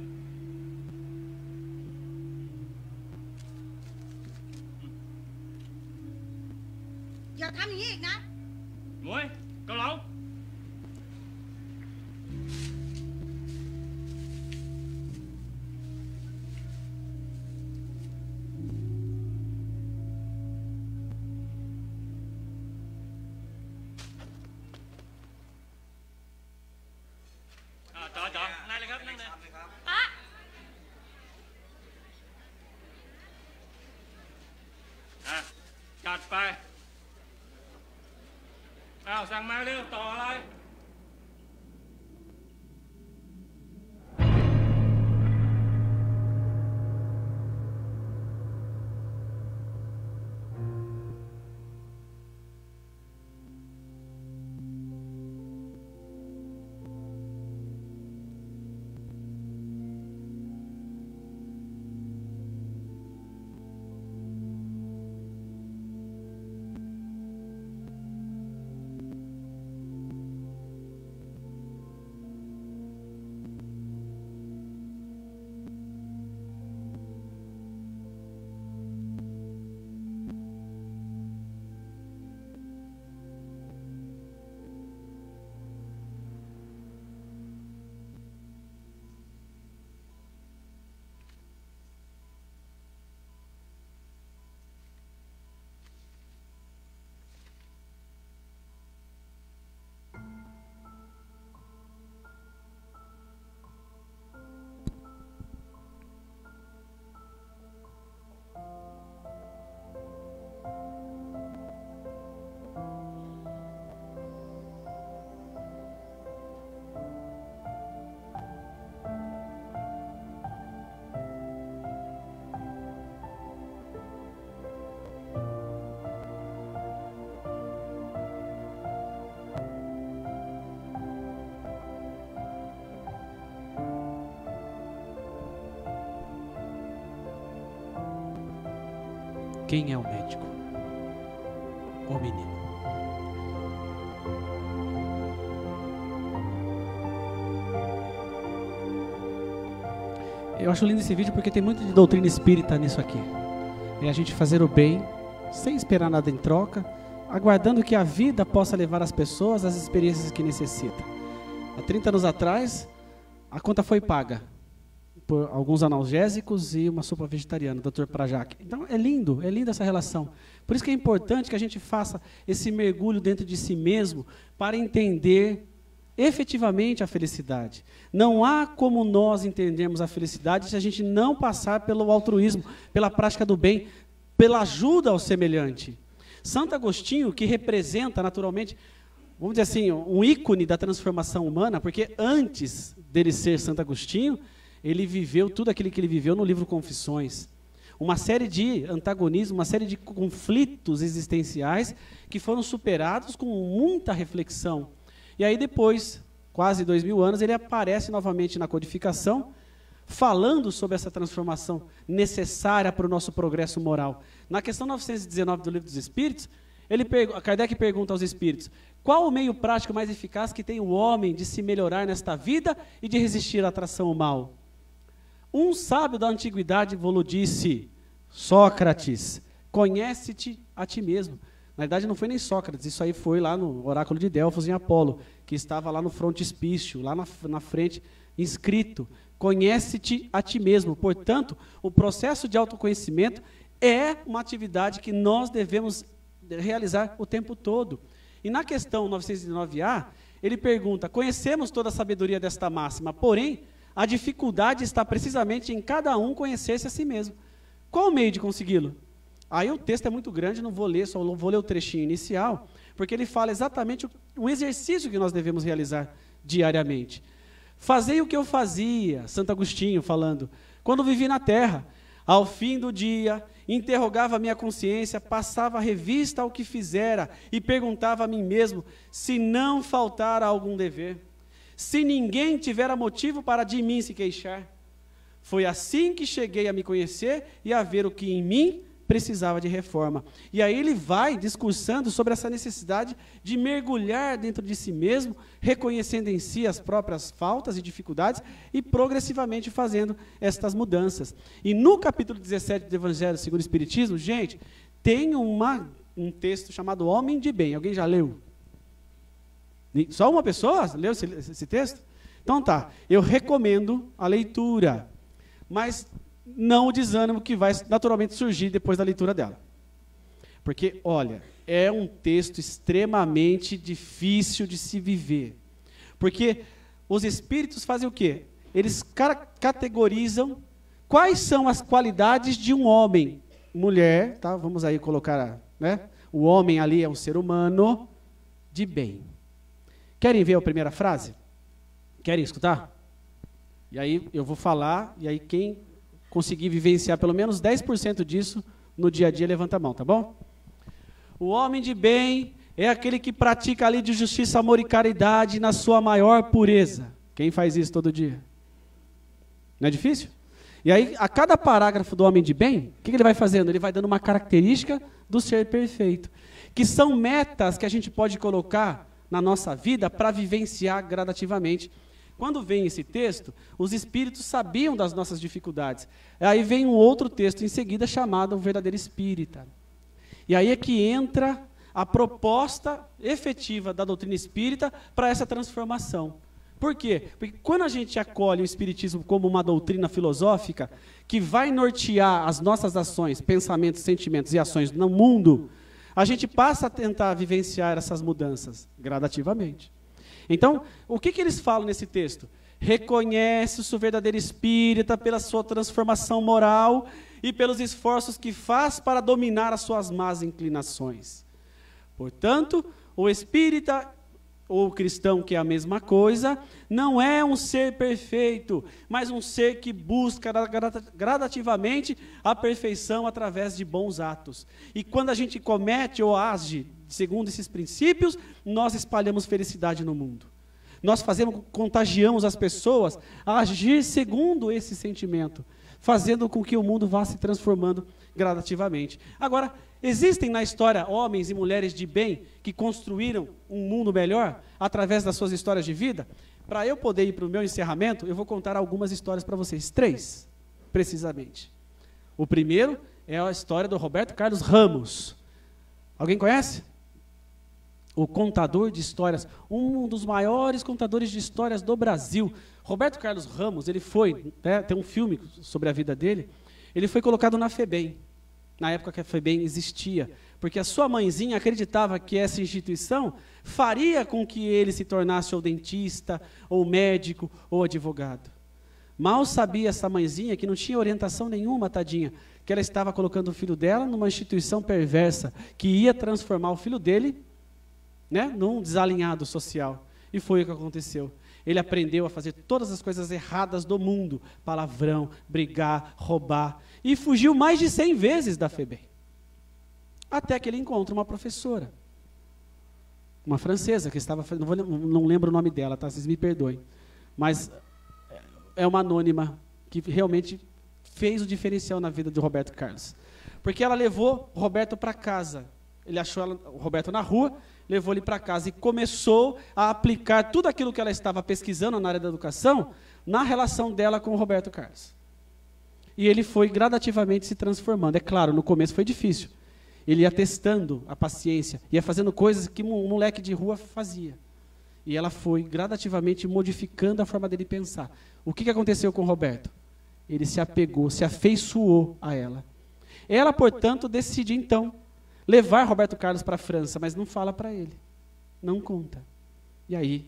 อย่าทำอย่างนี้อีกนะ Muối, cao lẩu. Chọn, này là khắp, năng này. อ่ะ จัดไปอ้าวสั่งมาเร็วต่ออะไร Quem é o médico? O menino. Eu acho lindo esse vídeo porque tem muito de doutrina espírita nisso aqui. É a gente fazer o bem, sem esperar nada em troca, aguardando que a vida possa levar as pessoas às experiências que necessitam. Há 30 anos atrás, a conta foi paga por alguns analgésicos e uma sopa vegetariana, Dr. Prajac. Então é linda essa relação. Por isso que é importante que a gente faça esse mergulho dentro de si mesmo para entender efetivamente a felicidade. Não há como nós entendermos a felicidade se a gente não passar pelo altruísmo, pela prática do bem, pela ajuda ao semelhante. Santo Agostinho, que representa naturalmente, vamos dizer assim, um ícone da transformação humana, porque antes dele ser Santo Agostinho, ele viveu tudo aquilo que ele viveu no livro Confissões. Uma série de antagonismos, uma série de conflitos existenciais que foram superados com muita reflexão. E aí depois, quase 2000 anos, ele aparece novamente na codificação, falando sobre essa transformação necessária para o nosso progresso moral. Na questão 919 do Livro dos Espíritos, Kardec pergunta aos espíritos: qual o meio prático mais eficaz que tem o homem de se melhorar nesta vida e de resistir à atração ao mal? Um sábio da antiguidade vos disse: Sócrates, conhece-te a ti mesmo. Na verdade, não foi nem Sócrates, isso aí foi lá no oráculo de Delfos em Apolo, que estava lá no frontispício, lá na frente, inscrito: conhece-te a ti mesmo. Portanto, o processo de autoconhecimento é uma atividade que nós devemos realizar o tempo todo. E na questão 909A, ele pergunta: conhecemos toda a sabedoria desta máxima, porém, a dificuldade está precisamente em cada um conhecer-se a si mesmo. Qual o meio de consegui-lo? Aí o texto é muito grande, não vou ler, só vou ler o trechinho inicial, porque ele fala exatamente o exercício que nós devemos realizar diariamente. Fazei o que eu fazia, Santo Agostinho falando, quando vivi na terra. Ao fim do dia, interrogava a minha consciência, passava a revista ao que fizera e perguntava a mim mesmo se não faltara algum dever, se ninguém tivera motivo para de mim se queixar. Foi assim que cheguei a me conhecer e a ver o que em mim precisava de reforma. E aí ele vai discursando sobre essa necessidade de mergulhar dentro de si mesmo, reconhecendo em si as próprias faltas e dificuldades e progressivamente fazendo estas mudanças. E no capítulo 17 do Evangelho segundo o Espiritismo, gente, tem um texto chamado Homem de Bem. Alguém já leu? Só uma pessoa leu esse texto? Então tá, eu recomendo a leitura, mas não o desânimo que vai naturalmente surgir depois da leitura dela. Porque, olha, é um texto extremamente difícil de se viver. Porque os espíritos fazem o quê? Eles categorizam quais são as qualidades de um homem. Mulher, tá? Vamos aí colocar, né? O homem ali é um ser humano de bem. Querem ver a primeira frase? Querem escutar? E aí eu vou falar, e aí quem conseguir vivenciar pelo menos 10% disso no dia a dia, levanta a mão, tá bom? O homem de bem é aquele que pratica a lei de justiça, amor e caridade na sua maior pureza. Quem faz isso todo dia? Não é difícil? E aí, a cada parágrafo do homem de bem, o que ele vai fazendo? Ele vai dando uma característica do ser perfeito, que são metas que a gente pode colocar na nossa vida para vivenciar gradativamente. Quando vem esse texto, os espíritos sabiam das nossas dificuldades. Aí vem um outro texto em seguida chamado O Verdadeiro Espírita. E aí é que entra a proposta efetiva da doutrina espírita para essa transformação. Por quê? Porque quando a gente acolhe o espiritismo como uma doutrina filosófica que vai nortear as nossas ações, pensamentos, sentimentos e ações no mundo, a gente passa a tentar vivenciar essas mudanças gradativamente. Então, o que eles falam nesse texto? Reconhece o verdadeiro espírita pela sua transformação moral e pelos esforços que faz para dominar as suas más inclinações. Portanto, o espírita, ou o cristão, que é a mesma coisa, não é um ser perfeito, mas um ser que busca gradativamente a perfeição através de bons atos. E quando a gente comete ou age segundo esses princípios, nós espalhamos felicidade no mundo. Nós contagiamos as pessoas a agir segundo esse sentimento. fazendo com que o mundo vá se transformando gradativamente. Agora, existem na história homens e mulheres de bem que construíram um mundo melhor através das suas histórias de vida? Para eu poder ir para o meu encerramento, eu vou contar algumas histórias para vocês. 3, precisamente. O primeiro é a história do Roberto Carlos Ramos. Alguém conhece? O contador de histórias, um dos maiores contadores de histórias do Brasil. Roberto Carlos Ramos, ele foi, tem um filme sobre a vida dele, ele foi colocado na FEBEM, na época que a FEBEM existia, porque a sua mãezinha acreditava que essa instituição faria com que ele se tornasse ou dentista, ou médico, ou advogado. Mal sabia essa mãezinha que não tinha orientação nenhuma, tadinha, que ela estava colocando o filho dela numa instituição perversa, que ia transformar o filho dele, num desalinhado social. E foi o que aconteceu. Ele aprendeu a fazer todas as coisas erradas do mundo, palavrão, brigar, roubar, e fugiu mais de 100 vezes da FEBEM. Até que ele encontra uma professora, uma francesa, que estava, não lembro o nome dela, tá? Vocês me perdoem, mas é uma anônima que realmente fez o diferencial na vida do Roberto Carlos. Porque ela levou o Roberto para casa. Ele achou o Roberto na rua, levou ele para casa e começou a aplicar tudo aquilo que ela estava pesquisando na área da educação na relação dela com o Roberto Carlos. E ele foi gradativamente se transformando. É claro, no começo foi difícil. Ele ia testando a paciência, ia fazendo coisas que um moleque de rua fazia. E ela foi gradativamente modificando a forma dele pensar. O que aconteceu com o Roberto? Ele se apegou, se afeiçoou a ela. Ela, portanto, decide, então, levar Roberto Carlos para a França, mas não fala para ele, não conta. E aí,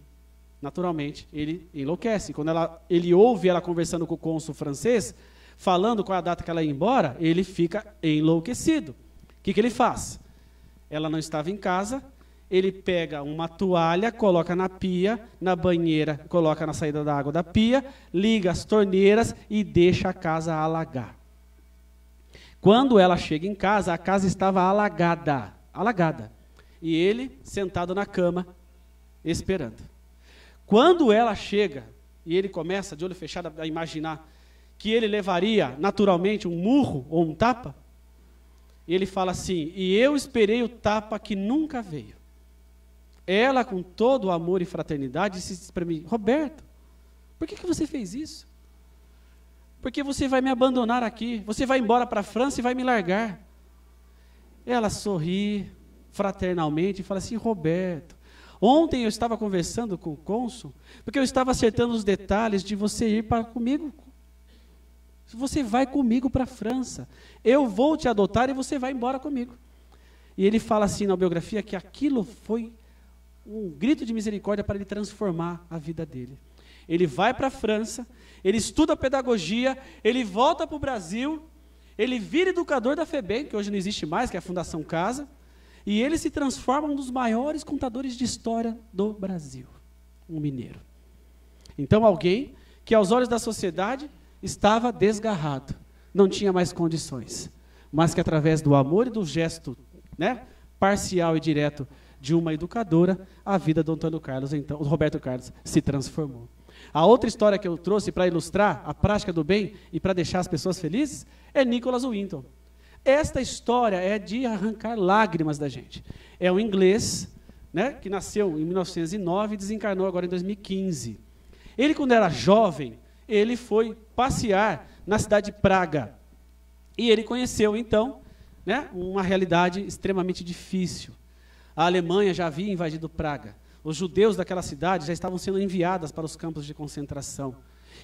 naturalmente, ele enlouquece. Quando ele ouve ela conversando com o cônsul francês, falando qual é a data que ela ia embora, ele fica enlouquecido. O que ele faz? Ela não estava em casa, ele pega uma toalha, coloca na pia, na banheira, coloca na saída da água da pia, liga as torneiras e deixa a casa alagar. Quando ela chega em casa, a casa estava alagada. E ele sentado na cama, esperando. Quando ela chega, e ele começa, de olho fechado, a imaginar que ele levaria, naturalmente, um murro ou um tapa, ele fala assim, e eu esperei o tapa que nunca veio. Ela, com todo o amor e fraternidade, disse para mim, Roberto, por que você fez isso? Porque você vai me abandonar aqui, você vai embora para a França e vai me largar. Ela sorri fraternalmente e fala assim, Roberto, ontem eu estava conversando com o cônsul, porque eu estava acertando os detalhes de você ir para comigo. Você vai comigo para a França, eu vou te adotar e você vai embora comigo. E ele fala assim na biografia que aquilo foi um grito de misericórdia para ele transformar a vida dele. Ele vai para a França, ele estuda pedagogia, ele volta para o Brasil, ele vira educador da FEBEM, que hoje não existe mais, que é a Fundação Casa, e ele se transforma em um dos maiores contadores de história do Brasil, um mineiro. Então, alguém que aos olhos da sociedade estava desgarrado, não tinha mais condições, mas que através do amor e do gesto, parcial e direto de uma educadora, a vida do Antônio Carlos, então, o Roberto Carlos, se transformou. A outra história que eu trouxe para ilustrar a prática do bem e para deixar as pessoas felizes é Nicholas Winton. Esta história é de arrancar lágrimas da gente. É um inglês, que nasceu em 1909 e desencarnou agora em 2015. Ele, quando era jovem, ele foi passear na cidade de Praga. E ele conheceu, então, uma realidade extremamente difícil. A Alemanha já havia invadido Praga. Os judeus daquela cidade já estavam sendo enviados para os campos de concentração,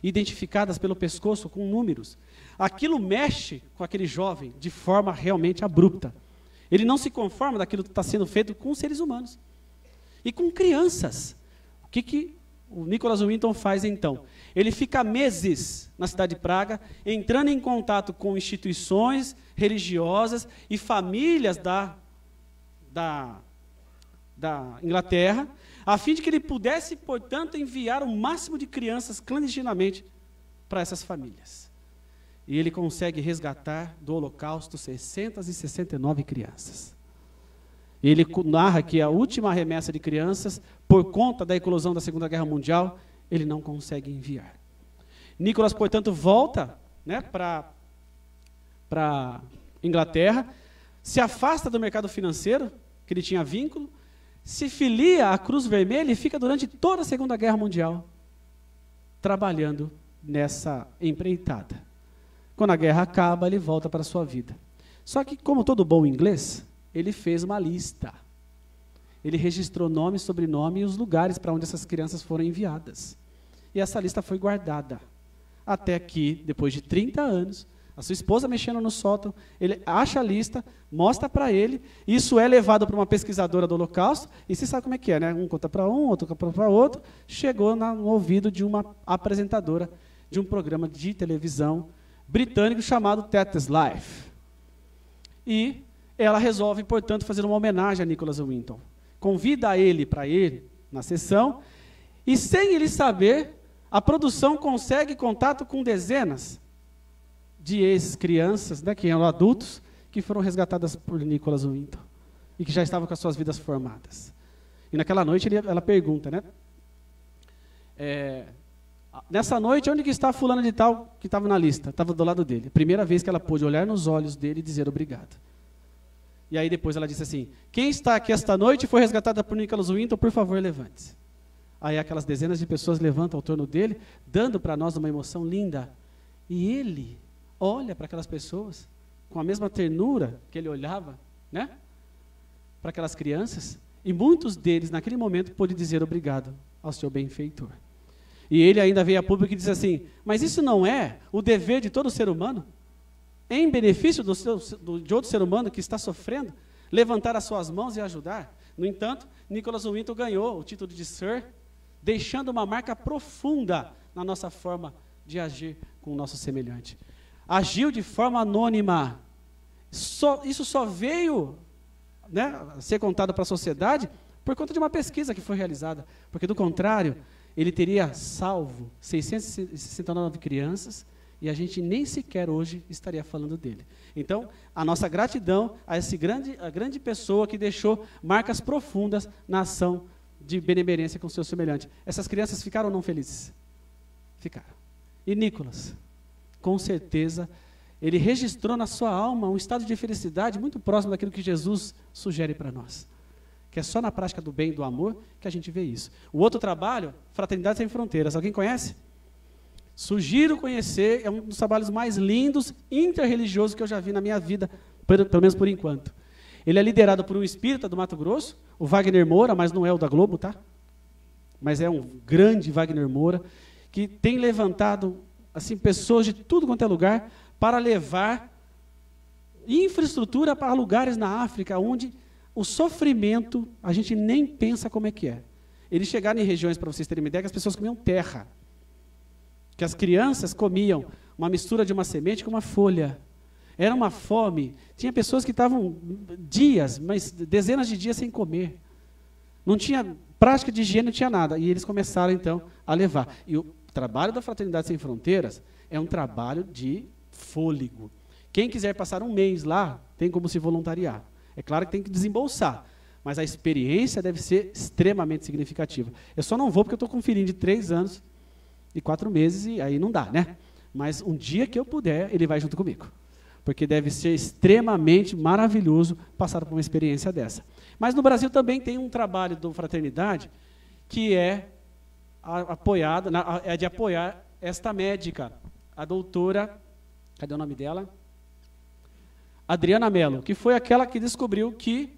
identificadas pelo pescoço com números. Aquilo mexe com aquele jovem de forma realmente abrupta. Ele não se conforma daquilo que está sendo feito com seres humanos e com crianças. O que o Nicholas Winton faz então? Ele fica meses na cidade de Praga, entrando em contato com instituições religiosas e famílias da Inglaterra, a fim de que ele pudesse, portanto, enviar o máximo de crianças clandestinamente para essas famílias. E ele consegue resgatar do Holocausto 669 crianças. Ele narra que a última remessa de crianças, por conta da eclosão da Segunda Guerra Mundial, ele não consegue enviar. Nicholas, portanto, volta né, para Inglaterra, se afasta do mercado financeiro, que ele tinha vínculo, se filia à Cruz Vermelha e fica durante toda a Segunda Guerra Mundial trabalhando nessa empreitada. Quando a guerra acaba, ele volta para a sua vida. Só que, como todo bom inglês, ele fez uma lista. Ele registrou nome, sobrenome e os lugares para onde essas crianças foram enviadas. E essa lista foi guardada. Até que, depois de 30 anos, a sua esposa mexendo no sótão, ele acha a lista, mostra para ele, isso é levado para uma pesquisadora do Holocausto, e você sabe como é que é, né? Um conta para um, outro conta para outro, chegou no ouvido de uma apresentadora de um programa de televisão britânico chamado That's Life. E ela resolve, portanto, fazer uma homenagem a Nicholas Winton. Convida ele para ir na sessão, e sem ele saber, a produção consegue contato com dezenas de ex-crianças, né, que eram adultos, que foram resgatadas por Nicholas Winton e que já estavam com as suas vidas formadas. E naquela noite ela pergunta, né? Nessa noite, onde que está fulano de tal que estava na lista? Estava do lado dele. Primeira vez que ela pôde olhar nos olhos dele e dizer obrigado. E aí depois ela disse assim, quem está aqui esta noite e foi resgatada por Nicholas Winton, por favor, levante-se. Aí aquelas dezenas de pessoas levantam ao torno dele, dando para nós uma emoção linda. E ele olha para aquelas pessoas com a mesma ternura que ele olhava, né, para aquelas crianças, e muitos deles, naquele momento, pôde dizer obrigado ao seu benfeitor. E ele ainda veio a público e disse assim, mas isso não é o dever de todo ser humano? Em benefício de outro ser humano que está sofrendo, levantar as suas mãos e ajudar? No entanto, Nicholas Winton ganhou o título de Sir, deixando uma marca profunda na nossa forma de agir com o nosso semelhante. Agiu de forma anônima. Isso só veio, né, a ser contado para a sociedade por conta de uma pesquisa que foi realizada. Porque, do contrário, ele teria salvo 669 crianças e a gente nem sequer hoje estaria falando dele. Então, a nossa gratidão a a grande pessoa que deixou marcas profundas na ação de benemerência com o seu semelhante. Essas crianças ficaram ou não felizes? Ficaram. E Nicholas, com certeza, ele registrou na sua alma um estado de felicidade muito próximo daquilo que Jesus sugere para nós. Que é só na prática do bem e do amor que a gente vê isso. O outro trabalho, Fraternidade Sem Fronteiras. Alguém conhece? Sugiro conhecer, é um dos trabalhos mais lindos, interreligiosos que eu já vi na minha vida, pelo menos por enquanto. Ele é liderado por um espírita do Mato Grosso, o Wagner Moura, mas não é o da Globo, tá? Mas é um grande Wagner Moura, que tem levantado assim, pessoas de tudo quanto é lugar para levar infraestrutura para lugares na África onde o sofrimento, a gente nem pensa como é que é. Eles chegaram em regiões, para vocês terem uma ideia, que as pessoas comiam terra. Que as crianças comiam uma mistura de uma semente com uma folha. Era uma fome. Tinha pessoas que estavam dias, mas dezenas de dias sem comer. Não tinha prática de higiene, não tinha nada. E eles começaram, então, a levar. E o trabalho da Fraternidade Sem Fronteiras é um trabalho de fôlego. Quem quiser passar um mês lá, tem como se voluntariar. É claro que tem que desembolsar, mas a experiência deve ser extremamente significativa. Eu só não vou porque eu estou com um filhinho de 3 anos e 4 meses, e aí não dá, né? Mas um dia que eu puder, ele vai junto comigo. Porque deve ser extremamente maravilhoso passar por uma experiência dessa. Mas no Brasil também tem um trabalho do Fraternidade que é apoiado, é de apoiar esta médica, a doutora, cadê o nome dela? Adriana Mello, que foi aquela que descobriu que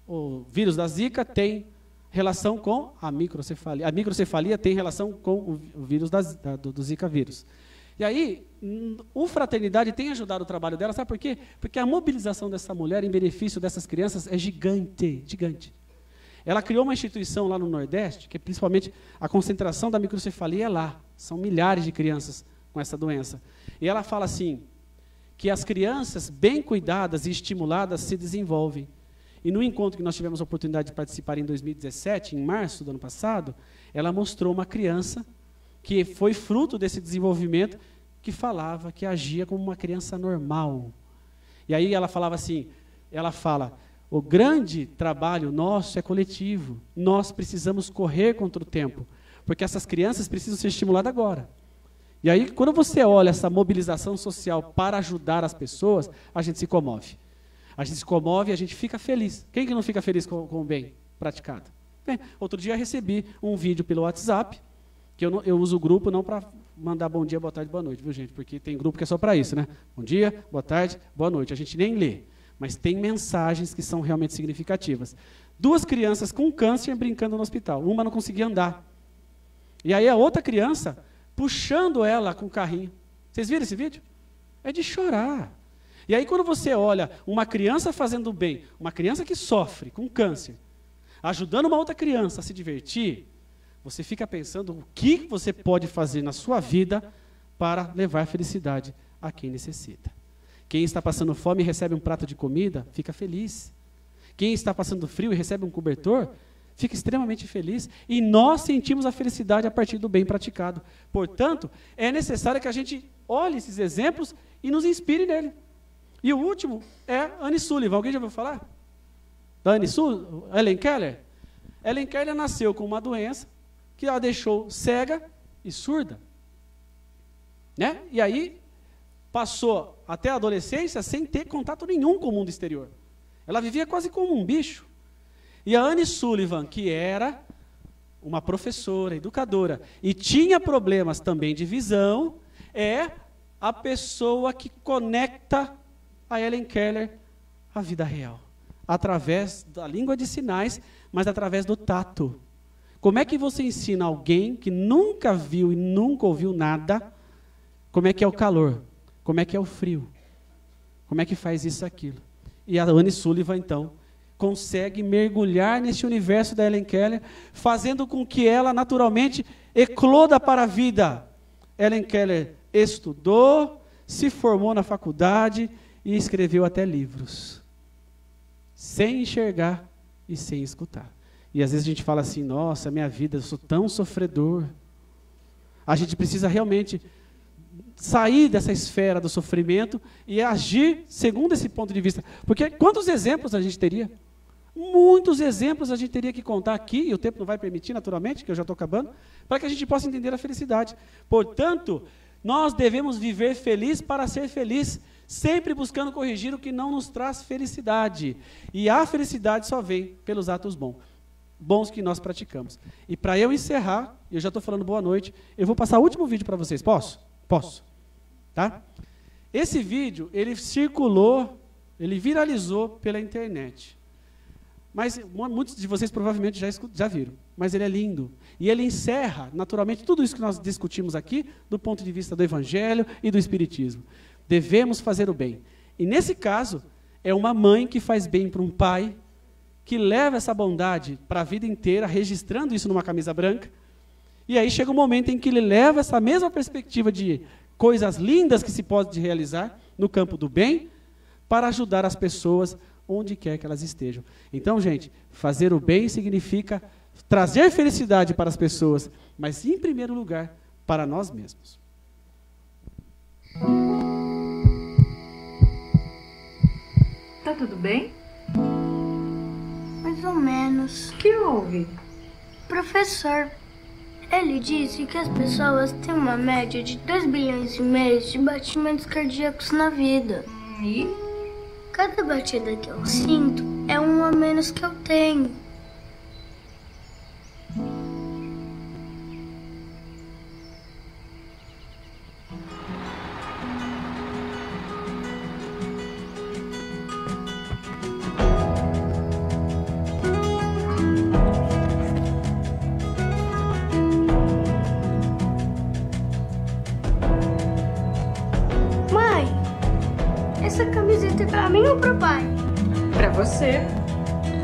o vírus da Zika tem relação com a microcefalia. A microcefalia tem relação com o vírus do Zika vírus. E aí, o Fraternidade tem ajudado o trabalho dela, sabe por quê? Porque a mobilização dessa mulher em benefício dessas crianças é gigante, gigante. Ela criou uma instituição lá no Nordeste, que é principalmente a concentração da microcefalia é lá. São milhares de crianças com essa doença. E ela fala assim, que as crianças bem cuidadas e estimuladas se desenvolvem. E no encontro que nós tivemos a oportunidade de participar em 2017, em março do ano passado, ela mostrou uma criança que foi fruto desse desenvolvimento, que falava, que agia como uma criança normal. E aí ela falava assim, ela fala, o grande trabalho nosso é coletivo, nós precisamos correr contra o tempo, porque essas crianças precisam ser estimuladas agora. E aí, quando você olha essa mobilização social para ajudar as pessoas, a gente se comove. A gente se comove e a gente fica feliz. Quem que não fica feliz com o bem praticado? Bem, outro dia eu recebi um vídeo pelo WhatsApp, que eu uso o grupo não para mandar bom dia, boa tarde, boa noite, viu, gente? Porque tem grupo que é só para isso, né? Bom dia, boa tarde, boa noite. A gente nem lê, mas tem mensagens que são realmente significativas. 2 crianças com câncer brincando no hospital. Uma não conseguia andar. E aí a outra criança puxando ela com o carrinho. Vocês viram esse vídeo? É de chorar. E aí quando você olha uma criança fazendo bem, uma criança que sofre com câncer, ajudando uma outra criança a se divertir, você fica pensando o que você pode fazer na sua vida para levar felicidade a quem necessita. Quem está passando fome e recebe um prato de comida, fica feliz. Quem está passando frio e recebe um cobertor, fica extremamente feliz. E nós sentimos a felicidade a partir do bem praticado. Portanto, é necessário que a gente olhe esses exemplos e nos inspire nele. E o último é Annie Sullivan. Alguém já ouviu falar? Da Helen Keller? Helen Keller nasceu com uma doença que a deixou cega e surda. Né? E aí, passou até a adolescência sem ter contato nenhum com o mundo exterior. Ela vivia quase como um bicho. E a Annie Sullivan, que era uma professora, educadora, e tinha problemas também de visão, é a pessoa que conecta a Helen Keller à vida real. Através da língua de sinais, mas através do tato. Como é que você ensina alguém que nunca viu e nunca ouviu nada, como é que é o calor? Como é que é o frio? Como é que faz isso, aquilo? E a Annie Sullivan, então, consegue mergulhar nesse universo da Helen Keller, fazendo com que ela, naturalmente, ecloda para a vida. Helen Keller estudou, se formou na faculdade e escreveu até livros. Sem enxergar e sem escutar. E às vezes a gente fala assim, nossa, minha vida, eu sou tão sofredor. A gente precisa realmente sair dessa esfera do sofrimento e agir segundo esse ponto de vista. Porque quantos exemplos a gente teria? Muitos exemplos a gente teria que contar aqui, e o tempo não vai permitir, naturalmente, que eu já estou acabando, para que a gente possa entender a felicidade. Portanto, nós devemos viver feliz para ser feliz, sempre buscando corrigir o que não nos traz felicidade. E a felicidade só vem pelos atos bons que nós praticamos. E para eu encerrar, eu já estou falando boa noite, eu vou passar o último vídeo para vocês. Posso? Posso. Tá? Esse vídeo, ele circulou, ele viralizou pela internet. Mas muitos de vocês provavelmente já viram. Mas ele é lindo. E ele encerra, naturalmente, tudo isso que nós discutimos aqui, do ponto de vista do Evangelho e do Espiritismo. Devemos fazer o bem. E nesse caso, é uma mãe que faz bem para um pai, que leva essa bondade para a vida inteira, registrando isso numa camisa branca. E aí chega um momento em que ele leva essa mesma perspectiva de coisas lindas que se pode realizar no campo do bem, para ajudar as pessoas onde quer que elas estejam. Então, gente, fazer o bem significa trazer felicidade para as pessoas, mas, em primeiro lugar, para nós mesmos. Tá tudo bem? Mais ou menos. O que houve? Professor, ele disse que as pessoas têm uma média de 2 bilhões e meio de batimentos cardíacos na vida. E? Cada batida que eu sinto é um a menos que eu tenho. Mãe, essa camiseta é pra mim ou pro pai? Pra você.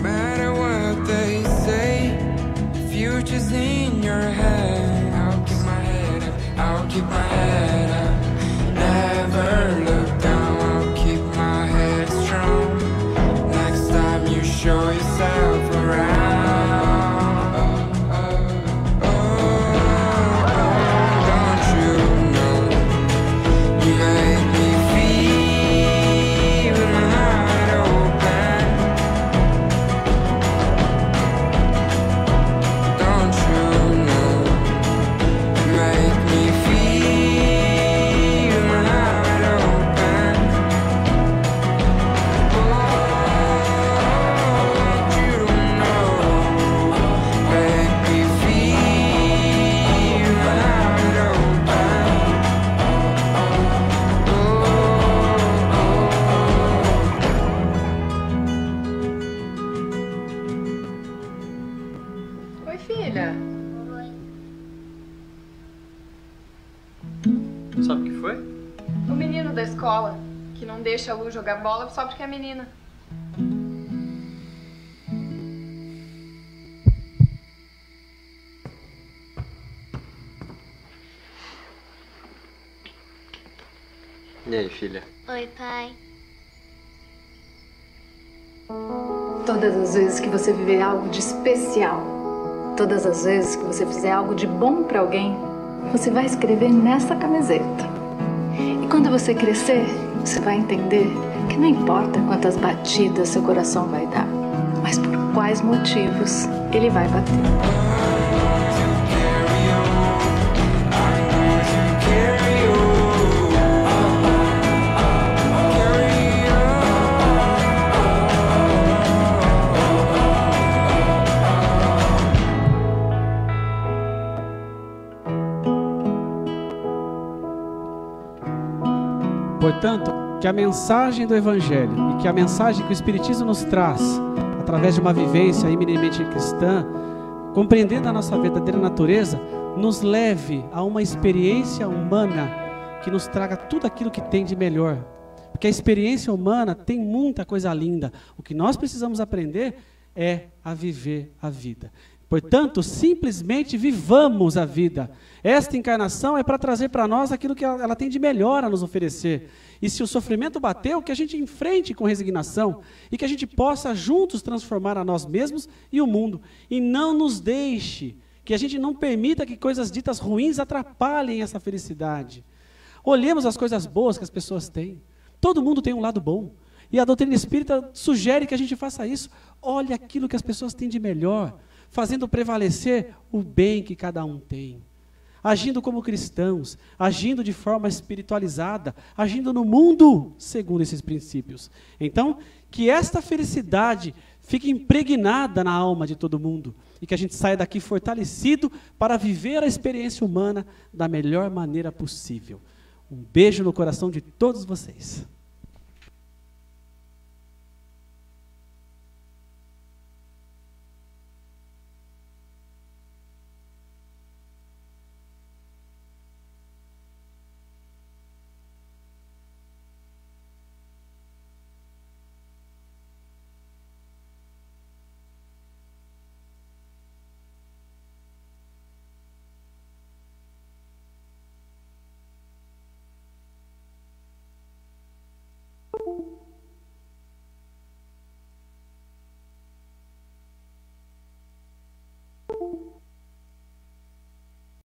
Matter what they say, the future's in your hand. I'll keep my head up, I'll keep my head up. Never look down, I'll keep my head strong. Next time you show yourself around. Don't you know, you make me feel with my heart open. Don't you know, you make me feel Oi, filha. Sabe o que foi? O menino da escola, que não deixa a Lu jogar bola só porque é menina. E aí, filha? Oi, pai. Todas as vezes que você viver algo de especial, todas as vezes que você fizer algo de bom pra alguém, você vai escrever nessa camiseta. E quando você crescer, você vai entender que não importa quantas batidas seu coração vai dar, mas por quais motivos ele vai bater. Portanto, que a mensagem do Evangelho e que a mensagem que o Espiritismo nos traz, através de uma vivência eminentemente cristã, compreendendo a nossa verdadeira natureza, nos leve a uma experiência humana que nos traga tudo aquilo que tem de melhor. Porque a experiência humana tem muita coisa linda. O que nós precisamos aprender é a viver a vida. Portanto, simplesmente vivamos a vida. Esta encarnação é para trazer para nós aquilo que ela tem de melhor a nos oferecer. E se o sofrimento bateu, que a gente enfrente com resignação e que a gente possa juntos transformar a nós mesmos e o mundo. E não nos deixe, que a gente não permita que coisas ditas ruins atrapalhem essa felicidade. Olhemos as coisas boas que as pessoas têm. Todo mundo tem um lado bom. E a doutrina espírita sugere que a gente faça isso. Olhe aquilo que as pessoas têm de melhor, fazendo prevalecer o bem que cada um tem. Agindo como cristãos, agindo de forma espiritualizada, agindo no mundo segundo esses princípios. Então, que esta felicidade fique impregnada na alma de todo mundo e que a gente saia daqui fortalecido para viver a experiência humana da melhor maneira possível. Um beijo no coração de todos vocês.